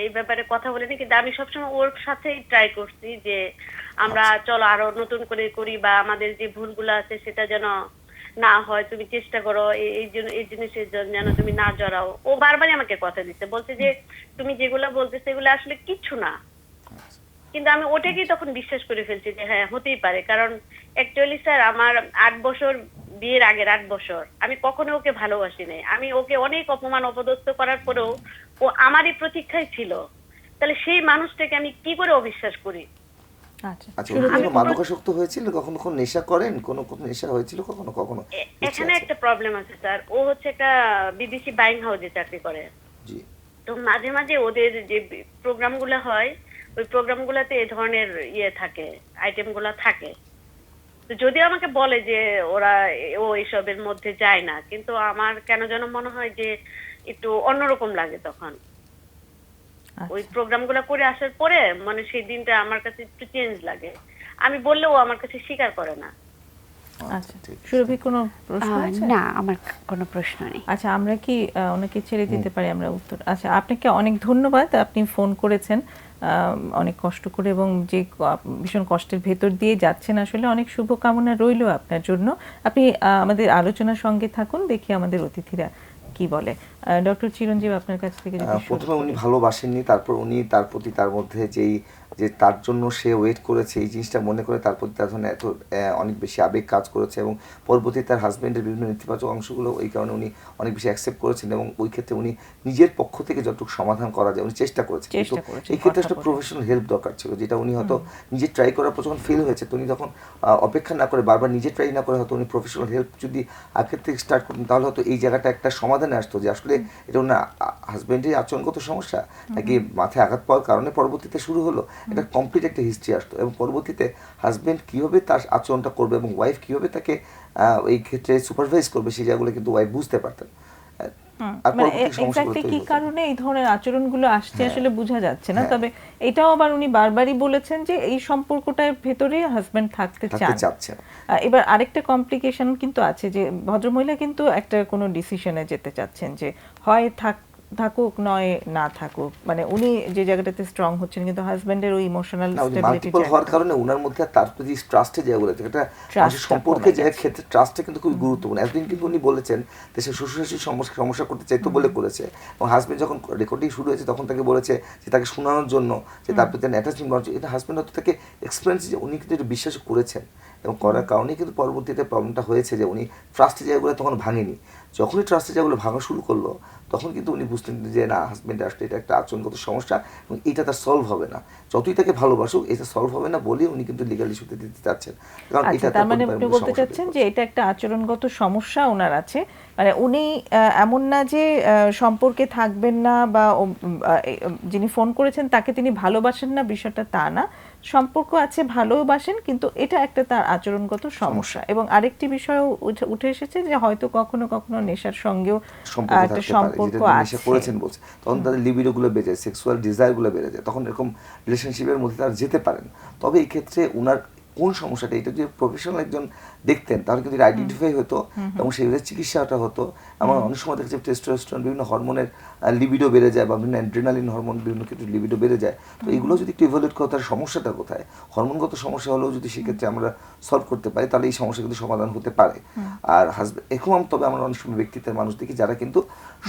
এই ব্যাপারে কথা বলিনি, কিন্তু আমি সবসময় ওর সাথেই ট্রাই করছি যে আমরা চলো আরো নতুন করে করি, বা আমাদের যে ভুলগুলো আছে সেটা যেন না হয়, তুমি চেষ্টা করো এই জিনিসের জন্য যেন তুমি না জড়াও। ও বারবারই আমাকে কথা দিচ্ছে, বলছে যে তুমি যেগুলো বলতে সেগুলো আসলে কিচ্ছু না। কিন্তু আমি ওটাকেই তখন বিশ্বাস করে ফেলছি যে হ্যাঁ হতেই পারে, কারণ অ্যাকচুয়ালি স্যার আমার 8 বছর, বিয়ের আগের 8 বছর আমি কখনো ওকে ভালোবাসি নাই। আমি ওকে অনেক অপমান অপদস্থ করার পরেও ও আমারই প্রতীক্ষায় ছিল। তাহলে সেই মানুষটাকে আমি কি করে অবিশ্বাস করি? আচ্ছা, কোনো মাদকাসক্ত হয়েছিল কখনো? কোনো নেশা করেন? কোনো নেশা হয়েছিল কখনো? এখানে একটা প্রবলেম আছে স্যার, ও হচ্ছে একটা বিদেশি বাইং হাউসে চাকরি করে। জি। তো মাঝে মাঝে ওদের যে প্রোগ্রামগুলো হয়, ওই প্রোগ্রামগুলোতে এই ধরনের থাকে, আইটেমগুলো থাকে। তো যদিও আমাকে বলে যে ও এসবের মধ্যে যায় না, কিন্তু আমার কেন যেন মনে হয় যে একটু অন্যরকম লাগে তখন। ওই প্রোগ্রামগুলো করে আসার পরে মানে সেই দিনটা আমার কাছে একটু চেঞ্জ লাগে। আমি বললেও ও আমার কাছে স্বীকার করে না। আচ্ছা, সুরভি কোনো প্রশ্ন আছে? না, আমার কোনো প্রশ্ন নেই। আচ্ছা, আমরা কি ওনাকে ছেড়ে দিতে পারি আমরা উত্তর? আচ্ছা, আপনাকে অনেক ধন্যবাদ, আপনি ফোন করেছেন অনেক কষ্ট করে, এবং যে ভীষণ কষ্টের ভেতর দিয়ে যাচ্ছেন, আসলে অনেক শুভকামনা রইল আপনার জন্য। আপনি আমাদের আলোচনার সঙ্গে থাকুন, দেখি আমাদের অতিথিরা কি বলে। ডক্টর চিরঞ্জীব, আপনার কাছ থেকে প্রথমে উনি ভালোবাসেননি, তারপর উনি তার প্রতি তার মধ্যে যে তার জন্য সে ওয়েট করেছে এই জিনিসটা মনে করে তার প্রতি তার জন্য এত অনেক বেশি আবেগ কাজ করেছে, এবং পরবর্তীতে তার হাজব্যান্ডের বিভিন্ন নেতিবাচক অংশগুলো ওই কারণে উনি অনেক বেশি অ্যাকসেপ্ট করেছেন, এবং ওই ক্ষেত্রে উনি নিজের পক্ষ থেকে যতটুকু সমাধান করা যায় উনি চেষ্টা করেছেন। কিন্তু এই ক্ষেত্রে একটা প্রফেশনাল হেল্প দরকার ছিল, যেটা উনি হয়তো নিজে ট্রাই করার পর যখন ফেল হয়েছে, তো উনি তখন অপেক্ষা না করে বারবার নিজে ট্রাই না করে হয়তো উনি প্রফেশনাল হেল্প যদি আগের থেকে স্টার্ট করতেন, তাহলে হয়তো এই জায়গাটা একটা সমাধানে আসতো যে আসলে এটা না হাজব্যান্ডের আচরণগত সমস্যা নাকি মাথায় আঘাত পাওয়ার কারণে পরবর্তীতে শুরু হলো, এটা কমপ্লিট একটা হিস্ট্রি আসতো, এবং পরবর্তীতে হাজব্যান্ড কীভাবে তার আচরণটা করবে এবং ওয়াইফ কীভাবে তাকে এই ক্ষেত্রে সুপারভাইজ করবে সেই জায়গাগুলো কিন্তু ওয়াইফ বুঝতে পারতেন। এক্স্যাক্টলি কি কারণে এই ধরনের আচরণগুলো আসছে আসলে বোঝা যাচ্ছে না, তবে এটাও আবার উনি বারবারই বলেছেন যে এই সম্পর্কটার ভেতরে হাজবেন্ড থাকতে চাচ্ছেন। এবার আরেকটা কমপ্লিকেশন কিন্তু আছে, যে ভদ্রমহিলা কিন্তু একটা কোনো ডিসিশনে যেতে চাচ্ছেন, যে হয় থাকুক নয় না থাকুক, মানে উনি যে জায়গাটাতে স্ট্রং হচ্ছেন, কিন্তু হাজবেন্ডের ওই ইমোশনাল স্টেবিলিটি হওয়ার কারণে ওনার মধ্যে তার প্রতি ট্রাস্টের জায়গাগুলো থেকে একটা সম্পর্কে জায়গা ক্ষেত্রে ট্রাস্টটা কিন্তু খুবই গুরুত্বপূর্ণ। এতদিন কিন্তু উনি বলেছেন যে সে শ্বশুর শাশুড়ির সমস্যা করতে চাইতো বলে করেছে, এবং হাজবেন্ড যখন রেকর্ডিং শুরু হয়েছে তখন তাকে বলেছে যে তাকে শোনানোর জন্য, যে তার প্রতি অ্যাটাচমেন্ট করার জন্য। এটা হাজবেন্ড হয়তো তাকে এক্সপিরিয়েন্স যে উনি কিন্তু এটা বিশ্বাস করেছেন, এবং করার কারণেই কিন্তু পরবর্তীতে প্রবলেমটা হয়েছে যে উনি ট্রাস্টের জায়গাগুলো তখন ভাঙেনি। যখনই ট্রাস্টের জায়গাগুলো ভাঙা শুরু করলো তখন কিন্তু উনি বুঝতেন যে না, হাজব্যান্ডের আসলে এটা একটা আচরণগত সমস্যা, এবং এটা তার সলভ হবে না, যতই তাকে ভালোবাসুক এটা সলভ হবে না বলেই উনি কিন্তু লিগাল ইস্যুতে দিতে চাচ্ছেন। কারণ এটা তার মানে আপনি বলতে চাচ্ছেন যে এটা একটা আচরণগত সমস্যা ওনার আছে, মানে উনি এমন না যে সম্পর্কে থাকবেন না, বা যিনি ফোন করেছেন তাকে তিনি ভালোবাসেন না, বিষয়টা তা না, সম্পর্ক আছে, ভালোবাসেন, কিন্তু এটা একটা তার আচরণগত সমস্যা। এবং আরেকটি বিষয় উঠে এসেছে যে হয়তো কখনো কখনো নেশার সঙ্গেও একটা সম্পর্ক আছে, করেছেন বলছে, তখন তাদের লিবিডো গুলো বেড়ে যায়, সেক্সুয়াল ডিজায়ার গুলো বেড়ে যায়, তখন এরকম রিলেশনশিপের মধ্যে তারা যেতে পারেন। তবে এই ক্ষেত্রে উনার কোন সমস্যাটা, এটা যদি প্রফেশনাল একজন দেখতেন তাহলে কিন্তু আইডেন্টিফাই হতো এবং সেইভাবে চিকিৎসাটা হতো। আমার অনেক সময় দেখছি টেস্টোস্টেরন বিভিন্ন হরমোনের লিবিডো বেড়ে যায়, বা বিভিন্ন অ্যাড্রিনালিন হরমোন বিভিন্ন ক্ষেত্রে লিবিডো বেড়ে যায়। তো এগুলো যদি একটু ইভ্যালুয়েট করে তার সমস্যাটা কোথায়, হরমোনগত সমস্যা হলেও যদি সেক্ষেত্রে আমরা সলভ করতে পারি তাহলে এই সমস্যা কিন্তু সমাধান হতে পারে। আর হাজব্যান্ড এখন তবে আমরা অনেক সময় ব্যক্তিত্বের মানুষ দেখি যারা কিন্তু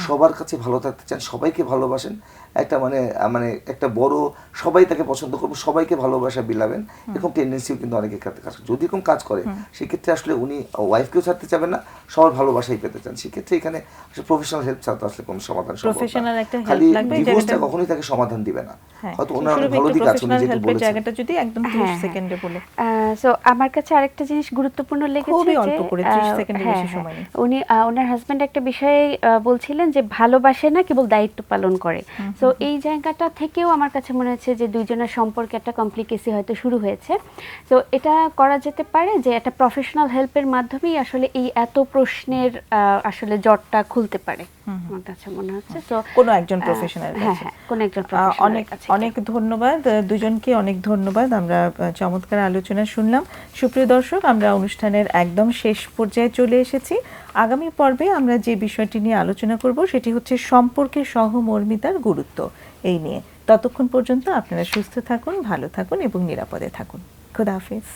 সবার কাছে ভালো থাকতে চান, সবাইকে ভালোবাসেন, একটা মানে একটা বড় সবাই তাকে পছন্দ করবে, সবাইকে ভালোবাসা বিলাবেন, এরকম টেন্ডেন্সিও কিন্তু অনেকের ক্ষেত্রে কাজ করে। যদি এরকম কাজ করে সেক্ষেত্রে আসলে উনি ওয়াইফকেও ছাড়তে চাবেন না, সবার ভালোবাসাই পেতে চান, সেক্ষেত্রে এখানে প্রফেশনাল হেল্প ছাড়া আসলে কোনো সমাধান সম্ভব না। খালি ডিভোর্সটা কখনোই তাকে সমাধান দিবে না। হ্যাঁ হয়তো ওনার সুরভি, ভালো একটু দিক আছে উনি প্রফেশনাল যেটা হেল্পের বলেছেন। জায়গাটা যদি একদম 30 হ্যাঁ, হ্যাঁ। সেকেন্ডে বলে। সো আমার কাছে আরেকটা জিনিস গুরুত্বপূর্ণ লেগেছে খুবই যে অল্প করে, 30 সেকেন্ডের হ্যাঁ, বেশি হ্যাঁ, সময় নেই। উনি ওনার হাজবেন্ড একটা বিষয়ে বলছিলেন যে ভালোবাসে না, কেবল দায়িত্ব পালন করে। তো এই জায়গাটা থেকেও আমার কাছে মনে হচ্ছে যে দুইজনের সম্পর্কে একটা কমপ্লিকেসি হয়তো শুরু হয়েছে। তো এটা করা যেতে পারে যে একটা প্রফেশনাল হেল্পের মাধ্যমেই আসলে এই এত প্রশ্নের আসলে জটটা খুলতে পারে, আমার কাছে মনে হচ্ছে। তো কোনো একজন প্রফেশনাল হ্যাঁ, হ্যাঁ, কোন একজন অনেক প্রফেশনালের কাছে অনেক ধন্যবাদ দুজনকে, অনেক ধন্যবাদ। আমরা চমৎকার আলোচনা শুনলাম। সুপ্রিয় দর্শক, আমরা অনুষ্ঠানের একদম শেষ পর্যায়ে চলে এসেছি। আগামী পর্বে আমরা যে বিষয়টি নিয়ে আলোচনা করব সেটি হচ্ছে সম্পর্কের সহমর্মিতার গুরুত্ব এই নিয়ে। ততক্ষণ পর্যন্ত আপনারা সুস্থ থাকুন, ভালো থাকুন এবং নিরাপদে থাকুন। খোদা হাফেজ।